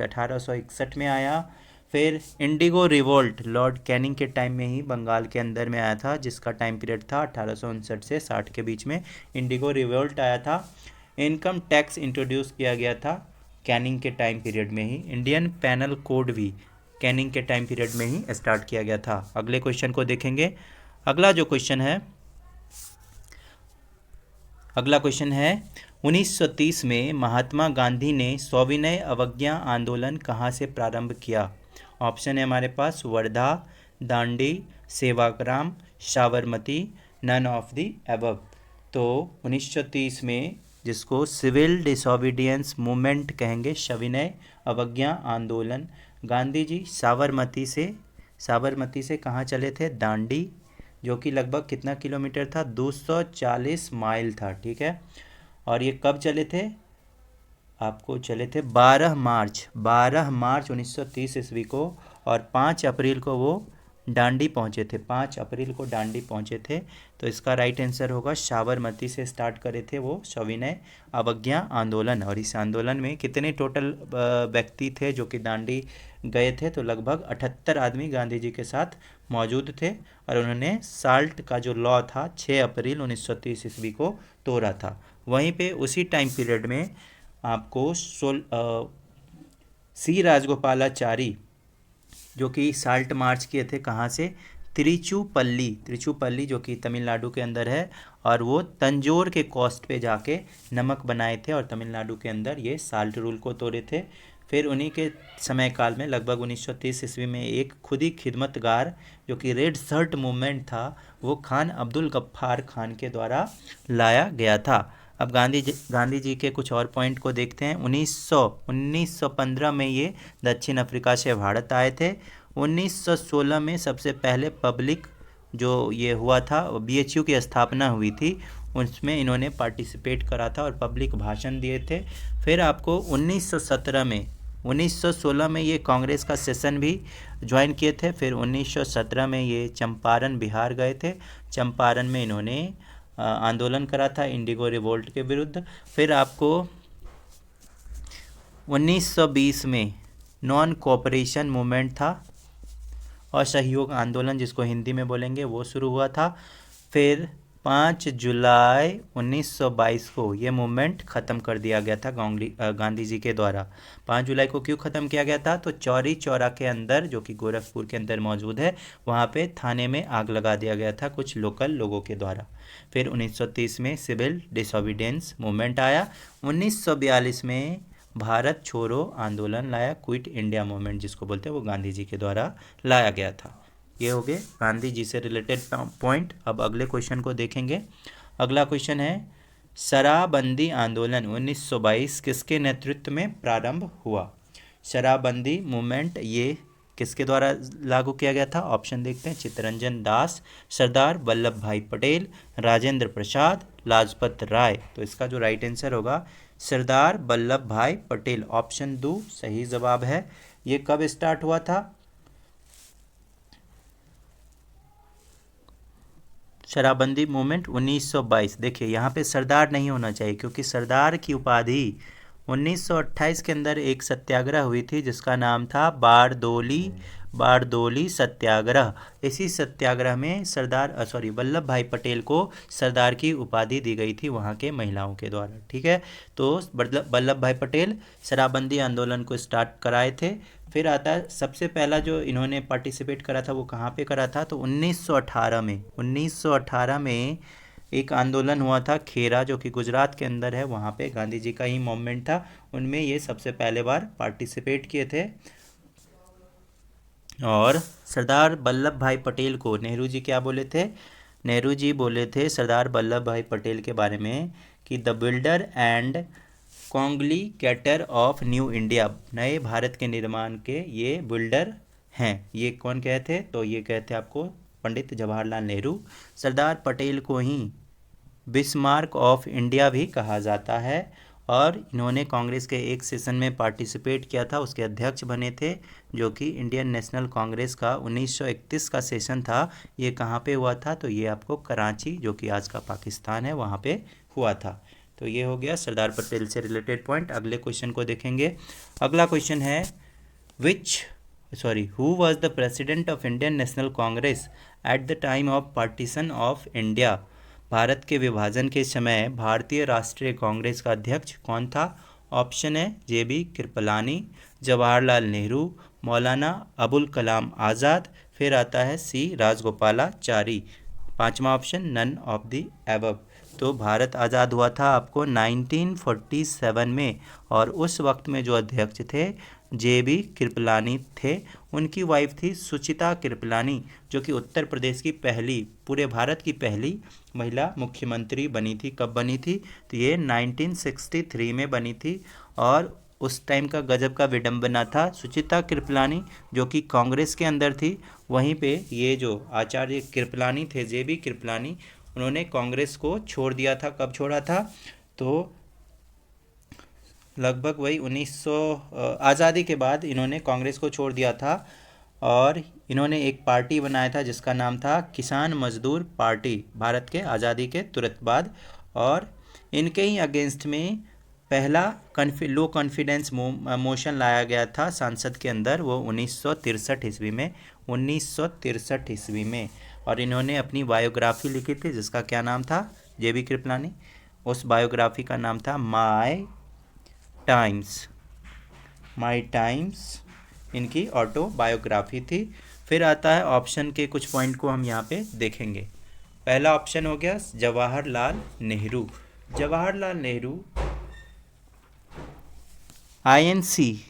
1861 में आया। फिर इंडिगो रिवोल्ट लॉर्ड कैनिंग के टाइम में ही बंगाल के अंदर में आया था, जिसका टाइम पीरियड था 1859 से 60 के बीच में इंडिगो रिवोल्ट आया था। इनकम टैक्स इंट्रोड्यूस किया गया था कैनिंग के टाइम पीरियड में ही। इंडियन पैनल कोड भी कैनिंग के टाइम पीरियड में ही स्टार्ट किया गया था। अगले क्वेश्चन को देखेंगे। अगला क्वेश्चन है 1930 में महात्मा गांधी ने सविनय अवज्ञा आंदोलन कहाँ से प्रारंभ किया? ऑप्शन है हमारे पास Wardha, Dandi, Sevagram, Sabarmati, none of the above. तो 1930 में जिसको सिविल डिसोबीडियंस मूवमेंट कहेंगे, सविनय अवज्ञा आंदोलन, गांधी जी साबरमती से कहाँ चले थे? दांडी, जो कि लगभग कितना किलोमीटर था? 240 माइल था। ठीक है। और ये कब चले थे? आपको चले थे 12 मार्च 1930 ईस्वी को, और 5 अप्रैल को वो डांडी पहुँचे थे। 5 अप्रैल को डांडी पहुँचे थे। तो इसका राइट आंसर होगा साबरमती से स्टार्ट करे थे वो सविनय अवज्ञा आंदोलन। और इस आंदोलन में कितने टोटल व्यक्ति थे जो कि दांडी गए थे? तो लगभग 78 आदमी गांधी जी के साथ मौजूद थे, और उन्होंने साल्ट का जो लॉ था 6 अप्रैल 1930 ईस्वी को तोड़ा था। वहीं पे उसी टाइम पीरियड में आपको सी राजगोपालाचारी जो कि साल्ट मार्च किए थे, कहाँ से? त्रिचुपल्ली जो कि तमिलनाडु के अंदर है, और वो तंजौर के कोस्ट पे जाके नमक बनाए थे और तमिलनाडु के अंदर ये साल्ट रूल को तोड़े थे। फिर उन्हीं के समय काल में लगभग 1930 ईस्वी में एक खुदी खिदमतगार जो कि रेड शर्ट मूवमेंट था, वो खान अब्दुल गफ्फार खान के द्वारा लाया गया था। अब गांधी जी के कुछ और पॉइंट को देखते हैं। 1915 में ये दक्षिण अफ्रीका से भारत आए थे। 1916 में सबसे पहले पब्लिक जो ये हुआ था, बीएचयू की स्थापना हुई थी, उसमें इन्होंने पार्टिसिपेट करा था और पब्लिक भाषण दिए थे। फिर आपको 1916 में ये कांग्रेस का सेशन भी ज्वाइन किए थे। फिर 1917 में ये चंपारण बिहार गए थे। चंपारण में इन्होंने आंदोलन करा था इंडिगो रिवोल्ट के विरुद्ध। फिर आपको 1920 में नॉन कोऑपरेशन मूवमेंट था, और सहयोग आंदोलन जिसको हिंदी में बोलेंगे वो शुरू हुआ था। फिर 5 जुलाई 1922 को ये मूवमेंट ख़त्म कर दिया गया था गांधी जी के द्वारा। 5 जुलाई को क्यों ख़त्म किया गया था? तो चौरी चौरा के अंदर, जो कि गोरखपुर के अंदर मौजूद है, वहाँ पे थाने में आग लगा दिया गया था कुछ लोकल लोगों के द्वारा। फिर 1930 में सिविल डिसोबीडियंस मूवमेंट आया। 1942 में भारत छोड़ो आंदोलन लाया, क्विट इंडिया मूवमेंट जिसको बोलते हैं, वो गांधी जी के द्वारा लाया गया था। ये हो गए गांधी जी से रिलेटेड पॉइंट। अब अगले क्वेश्चन को देखेंगे। अगला क्वेश्चन है शराबबंदी आंदोलन 1922 किसके नेतृत्व में प्रारंभ हुआ? शराबबंदी मूवमेंट ये किसके द्वारा लागू किया गया था? ऑप्शन देखते हैं। चित्तरंजन दास, सरदार वल्लभ भाई पटेल, राजेंद्र प्रसाद, लाजपत राय। तो इसका जो राइट आंसर होगा सरदार वल्लभ भाई पटेल, ऑप्शन 2 सही जवाब है। ये कब स्टार्ट हुआ था? शराबबंदी मूवमेंट 1922। देखिए यहाँ पे सरदार नहीं होना चाहिए, क्योंकि सरदार की उपाधि 1928 के अंदर एक सत्याग्रह हुई थी जिसका नाम था बारदोली सत्याग्रह। इसी सत्याग्रह में वल्लभ भाई पटेल को सरदार की उपाधि दी गई थी वहाँ के महिलाओं के द्वारा। ठीक है। तो वल्लभ भाई पटेल शराबबंदी आंदोलन को स्टार्ट कराए थे। फिर आता है सबसे पहला जो इन्होंने पार्टिसिपेट करा था वो कहाँ पे करा था? तो 1918 में एक आंदोलन हुआ था खेरा, जो कि गुजरात के अंदर है। वहाँ पे गांधी जी का ही मूवमेंट था, उनमें ये सबसे पहले बार पार्टिसिपेट किए थे। और सरदार वल्लभ भाई पटेल को नेहरू जी क्या बोले थे? नेहरू जी बोले थे सरदार वल्लभ भाई पटेल के बारे में कि the builder and congregator of new India, नए भारत के निर्माण के ये बिल्डर हैं। ये कौन कहे थे? तो ये कहे थे आपको पंडित जवाहरलाल नेहरू। सरदार पटेल को ही बिस्मार्क ऑफ इंडिया भी कहा जाता है, और इन्होंने कांग्रेस के एक सेशन में पार्टिसिपेट किया था, उसके अध्यक्ष बने थे, जो कि इंडियन नेशनल कांग्रेस का 1931 का सेशन था। ये कहाँ पे हुआ था? तो ये आपको कराची, जो कि आज का पाकिस्तान है, वहाँ पे हुआ था। तो ये हो गया सरदार पटेल से रिलेटेड पॉइंट। अगले क्वेश्चन को देखेंगे। अगला क्वेश्चन है who was the president of Indian national Congress at the time of partition of India? Bharat के विभाजन के समय भारतीय राष्ट्रीय कांग्रेस का अध्यक्ष कौन था? ऑप्शन है जेबी कृपलानी, जवाहरलाल नेहरू, मौलाना अबुल कलाम आज़ाद, फिर आता है सी राजगोपालाचारी। पांचवा option none of the above. तो भारत आज़ाद हुआ था आपको 1947 में, और उस वक्त में जो अध्यक्ष थे जेबी कृपलानी थे। उनकी वाइफ थी सुचिता कृपलानी, जो कि उत्तर प्रदेश की पहली, पूरे भारत की पहली महिला मुख्यमंत्री बनी थी। कब बनी थी? तो ये 1963 में बनी थी, और उस टाइम का गजब का विडंबना था। सुचिता कृपलानी जो कि कांग्रेस के अंदर थी, वहीं पे ये जो आचार्य कृपलानी थे, जेबी कृपलानी, उन्होंने कांग्रेस को छोड़ दिया था। कब छोड़ा था? तो लगभग वही 1900 आज़ादी के बाद इन्होंने कांग्रेस को छोड़ दिया था, और इन्होंने एक पार्टी बनाया था जिसका नाम था किसान मजदूर पार्टी, भारत के आज़ादी के तुरंत बाद। और इनके ही अगेंस्ट में पहला लो कॉन्फिडेंस मोशन लाया गया था संसद के अंदर, वो 1963 ईस्वी में, 1963 ईस्वी में। और इन्होंने अपनी बायोग्राफी लिखी थी जिसका क्या नाम था? जेबी कृपलानी। उस बायोग्राफी का नाम था माय टाइम्स, इनकी ऑटोबायोग्राफी थी। फिर आता है ऑप्शन के कुछ पॉइंट को हम यहाँ पे देखेंगे। पहला ऑप्शन हो गया जवाहरलाल नेहरू। जवाहरलाल नेहरू आईएनसी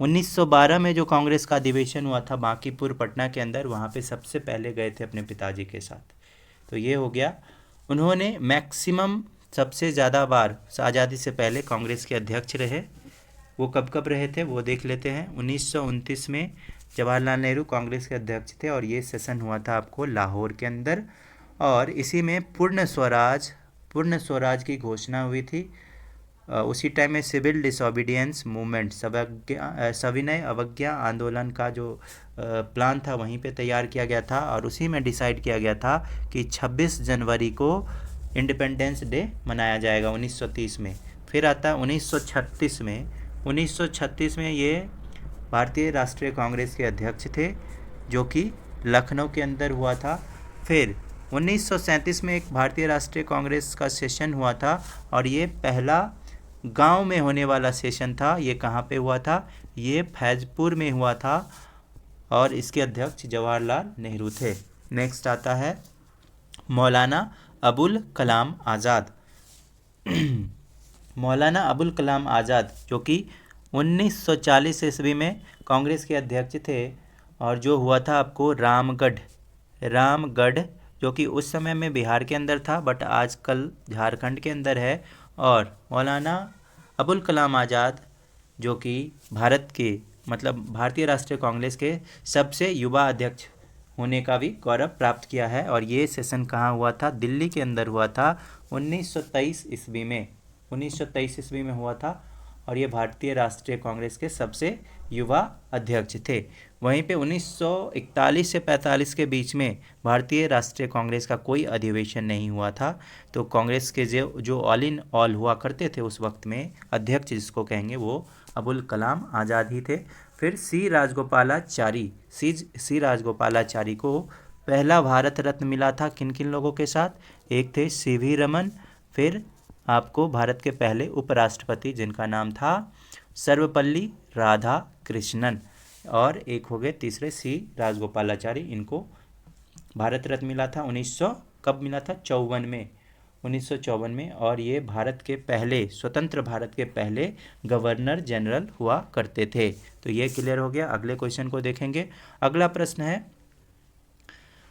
1912 में जो कांग्रेस का अधिवेशन हुआ था बांकीपुर पटना के अंदर, वहाँ पे सबसे पहले गए थे अपने पिताजी के साथ। तो ये हो गया। उन्होंने मैक्सिमम सबसे ज़्यादा बार आज़ादी से पहले कांग्रेस के अध्यक्ष रहे। वो कब कब रहे थे वो देख लेते हैं। 1929 में जवाहरलाल नेहरू कांग्रेस के अध्यक्ष थे, और ये सेशन हुआ था आपको लाहौर के अंदर, और इसी में पूर्ण स्वराज की घोषणा हुई थी। उसी टाइम में सिविल डिसोबीडियंस मूवमेंट, सविनय अवज्ञा आंदोलन का जो प्लान था वहीं पे तैयार किया गया था, और उसी में डिसाइड किया गया था कि 26 जनवरी को इंडिपेंडेंस डे मनाया जाएगा 1930 में। फिर आता है 1936 में। 1936 में ये भारतीय राष्ट्रीय कांग्रेस के अध्यक्ष थे, जो कि लखनऊ के अंदर हुआ था। फिर 1937 में एक भारतीय राष्ट्रीय कांग्रेस का सेशन हुआ था, और ये पहला गांव में होने वाला सेशन था। ये कहाँ पे हुआ था? ये फैजपुर में हुआ था, और इसके अध्यक्ष जवाहरलाल नेहरू थे। नेक्स्ट आता है मौलाना अबुल कलाम आज़ाद। मौलाना अबुल कलाम आज़ाद जो कि 1940 ईस्वी में कांग्रेस के अध्यक्ष थे, और जो हुआ था आपको रामगढ़, जो कि उस समय में बिहार के अंदर था, बट आजकल झारखंड के अंदर है। और मौलाना अबुल कलाम आज़ाद जो कि भारतीय राष्ट्रीय कांग्रेस के सबसे युवा अध्यक्ष होने का भी गौरव प्राप्त किया है। और ये सेशन कहाँ हुआ था? दिल्ली के अंदर हुआ था 1923 ईस्वी में। 1923 ईस्वी में हुआ था, और ये भारतीय राष्ट्रीय कांग्रेस के सबसे युवा अध्यक्ष थे। वहीं पे 1941 से 45 के बीच में भारतीय राष्ट्रीय कांग्रेस का कोई अधिवेशन नहीं हुआ था। तो कांग्रेस के जो ऑल इन ऑल हुआ करते थे उस वक्त में, अध्यक्ष जिसको कहेंगे, वो अबुल कलाम आज़ाद ही थे। फिर सी राजगोपालाचारी को पहला भारत रत्न मिला था किन किन लोगों के साथ? एक थे सीवी रमन, फिर आपको भारत के पहले उपराष्ट्रपति जिनका नाम था सर्वपल्ली राधाकृष्णन, और एक हो गए तीसरे सी राजगोपालाचारी। इनको भारत रत्न मिला था 1954 में, 1954 में। और ये स्वतंत्र भारत के पहले गवर्नर जनरल हुआ करते थे। तो ये क्लियर हो गया। अगले क्वेश्चन को देखेंगे। अगला प्रश्न है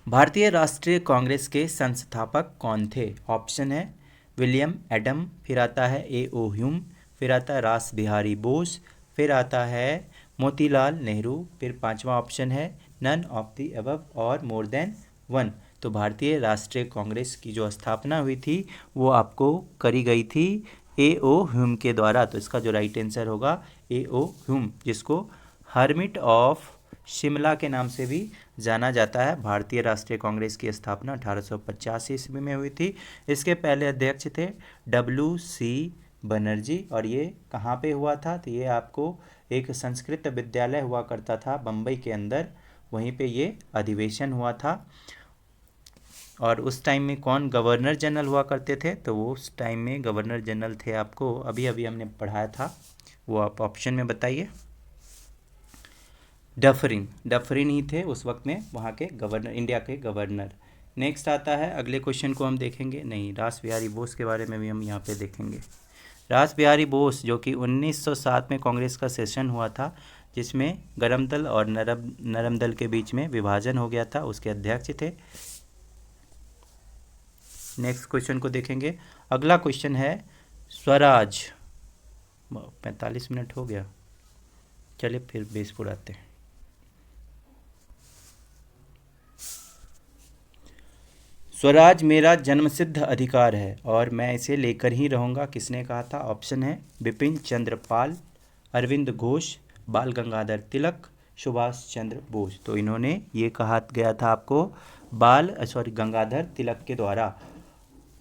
भारतीय राष्ट्रीय कांग्रेस के संस्थापक कौन थे? ऑप्शन है विलियम एडम, फिर आता है ए ओ ह्यूम, फिर आता है रास बिहारी बोस, फिर आता है मोतीलाल नेहरू। फिर पांचवा ऑप्शन है नन ऑफ द अबव और मोर देन वन। तो भारतीय राष्ट्रीय कांग्रेस की जो स्थापना हुई थी वो आपको करी गई थी ए.ओ. ह्यूम के द्वारा। तो इसका जो राइट आंसर होगा ए.ओ. ह्यूम, जिसको हर्मिट ऑफ शिमला के नाम से भी जाना जाता है। भारतीय राष्ट्रीय कांग्रेस की स्थापना 1885 ईस्वी में हुई थी। इसके पहले अध्यक्ष थे W.C. बनर्जी। और ये कहाँ पे हुआ था? तो ये आपको एक संस्कृत विद्यालय हुआ करता था बम्बई के अंदर, वहीं पे ये अधिवेशन हुआ था। और उस टाइम में कौन गवर्नर जनरल हुआ करते थे? तो वो उस टाइम में गवर्नर जनरल थे, आपको अभी अभी हमने पढ़ाया था, वो आप ऑप्शन में बताइए। डफरिन ही थे उस वक्त में वहाँ के गवर्नर, इंडिया के गवर्नर। नेक्स्ट आता है, अगले क्वेश्चन को हम देखेंगे, नहीं, रास बिहारी बोस के बारे में भी हम यहाँ पे देखेंगे। रास बिहारी बोस जो कि 1907 में कांग्रेस का सेशन हुआ था, जिसमें गरम दल और नरम दल के बीच में विभाजन हो गया था, उसके अध्यक्ष थे। नेक्स्ट क्वेश्चन को देखेंगे। अगला क्वेश्चन है स्वराज। 45 मिनट हो गया, चलिए फिर बेस उड़ाते हैं। स्वराज मेरा जन्मसिद्ध अधिकार है और मैं इसे लेकर ही रहूँगा, किसने कहा था? ऑप्शन है बिपिन चंद्र पाल, अरविंद घोष, बाल गंगाधर तिलक, सुभाष चंद्र बोस। तो इन्होंने ये कहा गया था आपको गंगाधर तिलक के द्वारा।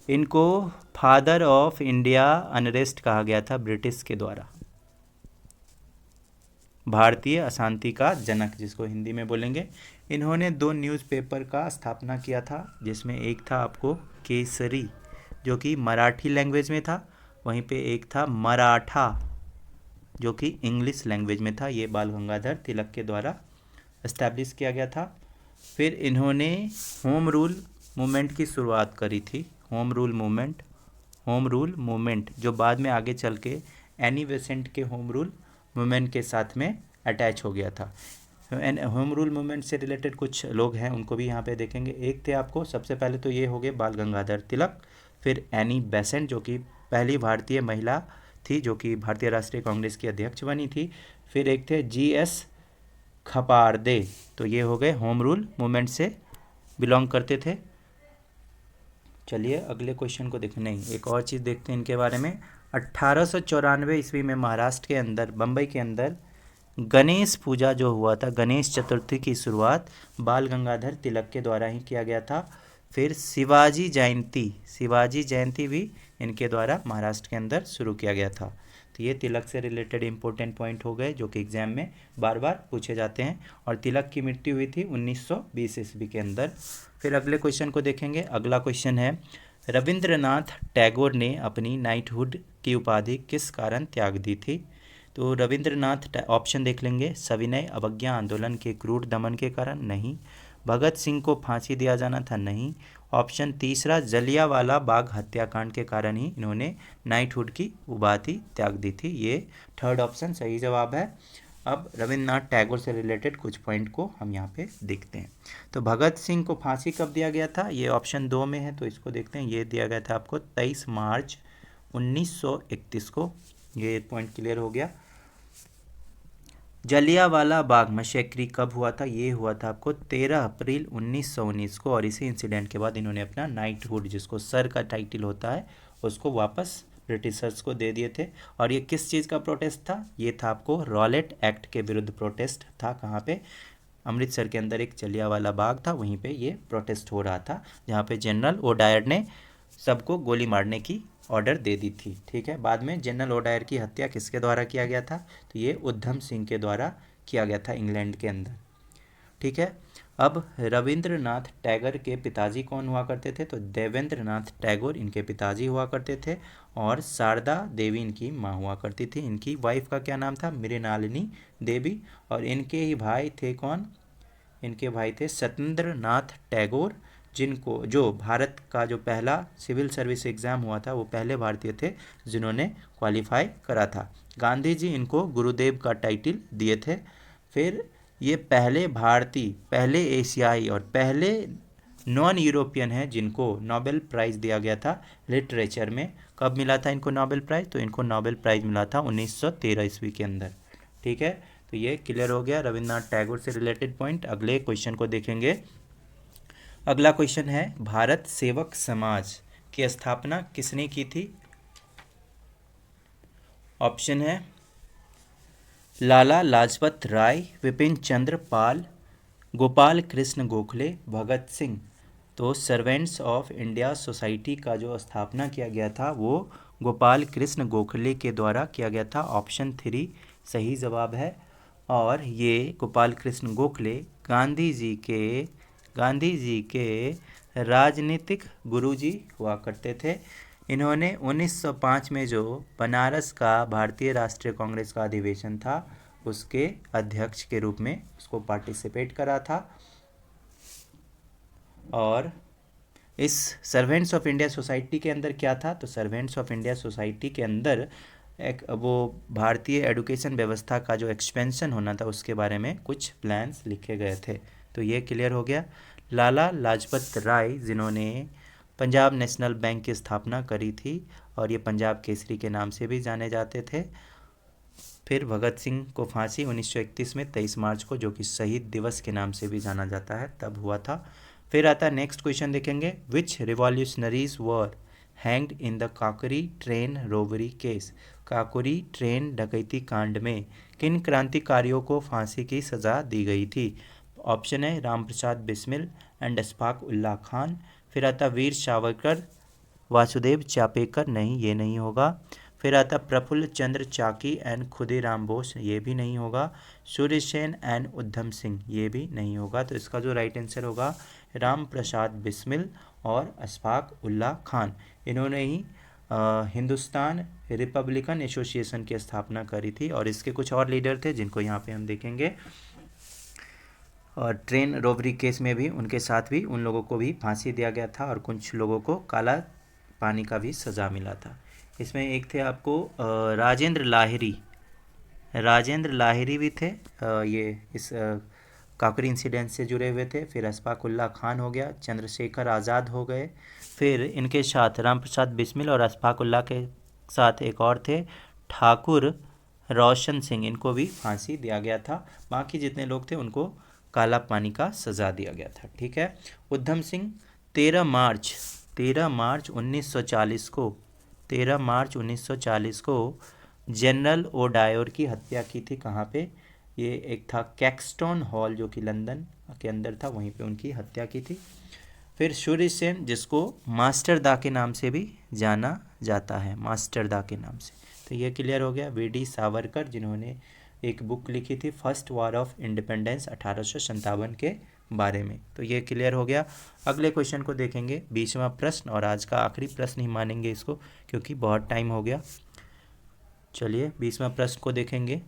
इनको फादर ऑफ इंडिया अनरेस्ट कहा गया था ब्रिटिश के द्वारा। भारतीय अशांति का जनक, जिसको हिंदी में बोलेंगे। इन्होंने 2 न्यूज़पेपर का स्थापना किया था, जिसमें एक था आपको केसरी जो कि मराठी लैंग्वेज में था, वहीं पे एक था मराठा जो कि इंग्लिश लैंग्वेज में था। ये बाल गंगाधर तिलक के द्वारा इस्टेब्लिश किया गया था। फिर इन्होंने होम रूल मूवमेंट की शुरुआत करी थी। होम रूल मूवमेंट जो बाद में आगे चल के एनी बेसेंट के होम रूल मूवमेंट के साथ में अटैच हो गया था। होम रूल मूवमेंट से रिलेटेड कुछ लोग हैं, उनको भी यहाँ पे देखेंगे। एक थे आपको, सबसे पहले तो ये हो गए बाल गंगाधर तिलक, फिर एनी बेसेंट जो कि पहली भारतीय महिला थी जो कि भारतीय राष्ट्रीय कांग्रेस की अध्यक्ष बनी थी। फिर एक थे G.S. खपारदे, तो ये हो गए होम रूल मूवमेंट से बिलोंग करते थे। चलिए अगले क्वेश्चन को देखें, नहीं, एक और चीज़ देखते हैं इनके बारे में। 1894 ईस्वी में महाराष्ट्र के अंदर, बम्बई के अंदर गणेश पूजा जो हुआ था, गणेश चतुर्थी की शुरुआत बाल गंगाधर तिलक के द्वारा ही किया गया था। फिर शिवाजी जयंती भी इनके द्वारा महाराष्ट्र के अंदर शुरू किया गया था। तो ये तिलक से रिलेटेड इंपॉर्टेंट पॉइंट हो गए जो कि एग्जाम में बार बार पूछे जाते हैं। और तिलक की मृत्यु हुई थी 1920 ईस्वी के अंदर। फिर अगले क्वेश्चन को देखेंगे। अगला क्वेश्चन है, रविंद्रनाथ टैगोर ने अपनी नाइटहुड की उपाधि किस कारण त्याग दी थी? तो रविंद्रनाथ, ऑप्शन देख लेंगे, सविनय अवज्ञा आंदोलन के क्रूर दमन के कारण, नहीं। भगत सिंह को फांसी दिया जाना था, नहीं। ऑप्शन तीसरा, जलियांवाला बाग हत्याकांड के कारण ही इन्होंने नाइटहुड की उपाधि त्याग दी थी। ये थर्ड ऑप्शन सही जवाब है। अब रविंद्रनाथ टैगोर से रिलेटेड कुछ पॉइंट को हम यहाँ पे देखते हैं। तो भगत सिंह को फांसी कब दिया गया था? ये ऑप्शन 2 में है, तो इसको देखते हैं। ये दिया गया था आपको 23 मार्च 1931 को। ये पॉइंट क्लियर हो गया। जलियांवाला बाग मसैकरी कब हुआ था? ये हुआ था आपको 13 अप्रैल 1919 को। और इसी इंसिडेंट के बाद इन्होंने अपना नाइटहुड, जिसको सर का टाइटल होता है, उसको वापस ब्रिटिशर्स को दे दिए थे। और ये किस चीज़ का प्रोटेस्ट था? ये था आपको रॉलेट एक्ट के विरुद्ध प्रोटेस्ट था। कहाँ पे? अमृतसर के अंदर एक जलियांवाला बाग था, वहीं पे ये प्रोटेस्ट हो रहा था, जहाँ पे जनरल ओडायर ने सबको गोली मारने की ऑर्डर दे दी थी। ठीक है, बाद में जनरल ओडायर की हत्या किसके द्वारा किया गया था? तो ये उधम सिंह के द्वारा किया गया था इंग्लैंड के अंदर। ठीक है, अब रविंद्रनाथ टैगोर के पिताजी कौन हुआ करते थे? तो देवेंद्रनाथ टैगोर इनके पिताजी हुआ करते थे, और शारदा देवी इनकी माँ हुआ करती थी। इनकी वाइफ का क्या नाम था? मृणालिनी देवी। और इनके ही भाई थे कौन? इनके भाई थे सत्येंद्रनाथ टैगोर, जो भारत का जो पहला सिविल सर्विस एग्ज़ाम हुआ था, वो पहले भारतीय थे जिन्होंने क्वालिफाई करा था। गांधी जी इनको गुरुदेव का टाइटल दिए थे। फिर ये पहले भारतीय, पहले एशियाई और पहले नॉन यूरोपियन हैं जिनको नोबेल प्राइज़ दिया गया था लिटरेचर में। कब मिला था इनको नोबेल प्राइज़? तो इनको नोबेल प्राइज़ मिला था 1913 ईस्वी के अंदर। ठीक है, तो ये क्लियर हो गया रविन्द्रनाथ टैगोर से रिलेटेड पॉइंट। अगले क्वेश्चन को देखेंगे। अगला क्वेश्चन है भारत सेवक समाज की स्थापना किसने की थी? ऑप्शन है लाला लाजपत राय, विपिन चंद्र पाल, गोपाल कृष्ण गोखले, भगत सिंह। तो सर्वेंट्स ऑफ इंडिया सोसाइटी का जो स्थापना किया गया था वो गोपाल कृष्ण गोखले के द्वारा किया गया था। ऑप्शन 3 सही जवाब है। और ये गोपाल कृष्ण गोखले गांधी जी के राजनीतिक गुरुजी हुआ करते थे। इन्होंने 1905 में जो बनारस का भारतीय राष्ट्रीय कांग्रेस का अधिवेशन था उसके अध्यक्ष के रूप में उसको पार्टिसिपेट करा था। और इस सर्वेंट्स ऑफ इंडिया सोसाइटी के अंदर क्या था? तो सर्वेंट्स ऑफ इंडिया सोसाइटी के अंदर एक वो भारतीय एजुकेशन व्यवस्था का जो एक्सपेंशन होना था उसके बारे में कुछ प्लान्स लिखे गए थे। तो ये क्लियर हो गया। लाला लाजपत राय जिन्होंने पंजाब नेशनल बैंक की स्थापना करी थी और ये पंजाब केसरी के नाम से भी जाने जाते थे। फिर भगत सिंह को फांसी 1931 में 23 मार्च को, जो कि शहीद दिवस के नाम से भी जाना जाता है, तब हुआ था। फिर आता है नेक्स्ट क्वेश्चन देखेंगे। Which revolutionaries were hanged in the Kakori train robbery case? Kakori train डकैती कांड में किन क्रांतिकारियों को फांसी की सज़ा दी गई थी? ऑप्शन है राम प्रसाद बिस्मिल एंड अशफाक उल्ला खान। फिर आता वीर सावरकर, वासुदेव चापेकर, नहीं ये नहीं होगा। फिर आता प्रफुल्ल चंद्र चाकी एंड खुदीराम बोस, ये भी नहीं होगा। सूर्य सेन एंड उधम सिंह, ये भी नहीं होगा। तो इसका जो राइट आंसर होगा राम प्रसाद बिस्मिल और अशफाक उल्ला खान। इन्होंने ही हिंदुस्तान रिपब्लिकन एसोसिएशन की स्थापना करी थी। और इसके कुछ और लीडर थे जिनको यहाँ पे हम देखेंगे। और ट्रेन रोबरी केस में भी उनके साथ भी उन लोगों को भी फांसी दिया गया था और कुछ लोगों को काला पानी का भी सज़ा मिला था। इसमें एक थे आपको राजेंद्र लाहिरी भी थे, ये इस काकरी इंसिडेंट से जुड़े हुए थे। फिर अशफाक उल्ला खान हो गया, चंद्रशेखर आज़ाद हो गए। फिर इनके साथ राम प्रसाद बिस्मिल और अशफाक उल्ला के साथ एक और थे ठाकुर रोशन सिंह, इनको भी फांसी दिया गया था। बाकी जितने लोग थे उनको काला पानी का सज़ा दिया गया था। ठीक है। उधम सिंह 13 मार्च 1940 को जनरल ओडायर की हत्या की थी। कहाँ पे? ये एक था कैक्सटन हॉल जो कि लंदन के अंदर था, वहीं पे उनकी हत्या की थी। फिर सूर्य सेन जिसको मास्टर दा के नाम से भी जाना जाता है, मास्टर दा के नाम से। तो ये क्लियर हो गया। वीडी सावरकर जिन्होंने एक बुक लिखी थी फर्स्ट वॉर ऑफ इंडिपेंडेंस 1857 के बारे में। तो ये क्लियर हो गया। अगले क्वेश्चन को देखेंगे, 20वां प्रश्न और आज का आखिरी प्रश्न ही मानेंगे इसको क्योंकि बहुत टाइम हो गया। चलिए 20वां प्रश्न को देखेंगे।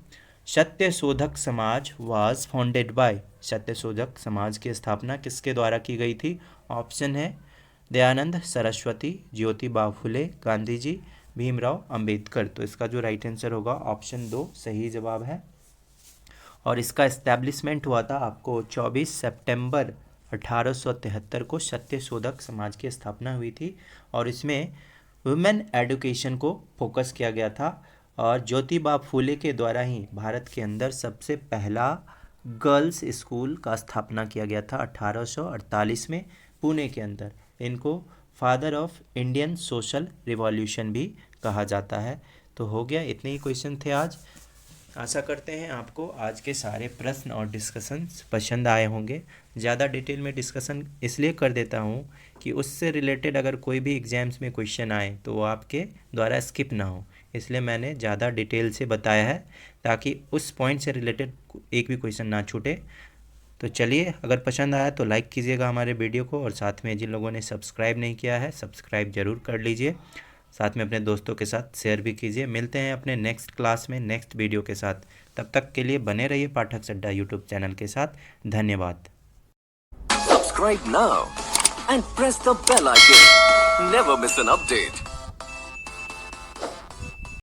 Satyashodhak Samaj was founded by, Satyashodhak Samaj की स्थापना किसके द्वारा की गई थी? ऑप्शन है दयानंद सरस्वती, ज्योतिबा फुले, गांधी जी, भीमराव अंबेडकर। तो इसका जो राइट आंसर होगा ऑप्शन 2 सही जवाब है। और इसका एस्टैब्लिशमेंट हुआ था आपको 24 सितंबर 1873 को सत्यशोधक समाज की स्थापना हुई थी। और इसमें वुमेन एजुकेशन को फोकस किया गया था। और ज्योतिबा फूले के द्वारा ही भारत के अंदर सबसे पहला गर्ल्स स्कूल का स्थापना किया गया था 1848 में पुणे के अंदर। इनको father of Indian social revolution भी कहा जाता है। तो हो गया, इतने ही क्वेश्चन थे आज। आशा करते हैं आपको आज के सारे प्रश्न और डिस्कशंस पसंद आए होंगे। ज़्यादा डिटेल में डिस्कशन इसलिए कर देता हूँ कि उससे रिलेटेड अगर कोई भी एग्जाम्स में क्वेश्चन आए तो वो आपके द्वारा स्किप ना हो, इसलिए मैंने ज़्यादा डिटेल से बताया है ताकि उस पॉइंट से रिलेटेड एक भी क्वेश्चन ना छूटे। तो चलिए, अगर पसंद आया तो लाइक कीजिएगा हमारे वीडियो को और साथ में जिन लोगों ने सब्सक्राइब नहीं किया है सब्सक्राइब ज़रूर कर लीजिए। साथ में अपने दोस्तों के साथ शेयर भी कीजिए। मिलते हैं अपने नेक्स्ट क्लास में नेक्स्ट वीडियो के साथ। तब तक के लिए बने रहिए पाठक अड्डा यूट्यूब चैनल के साथ। धन्यवाद। Subscribe now and press the bell icon. Never miss an update.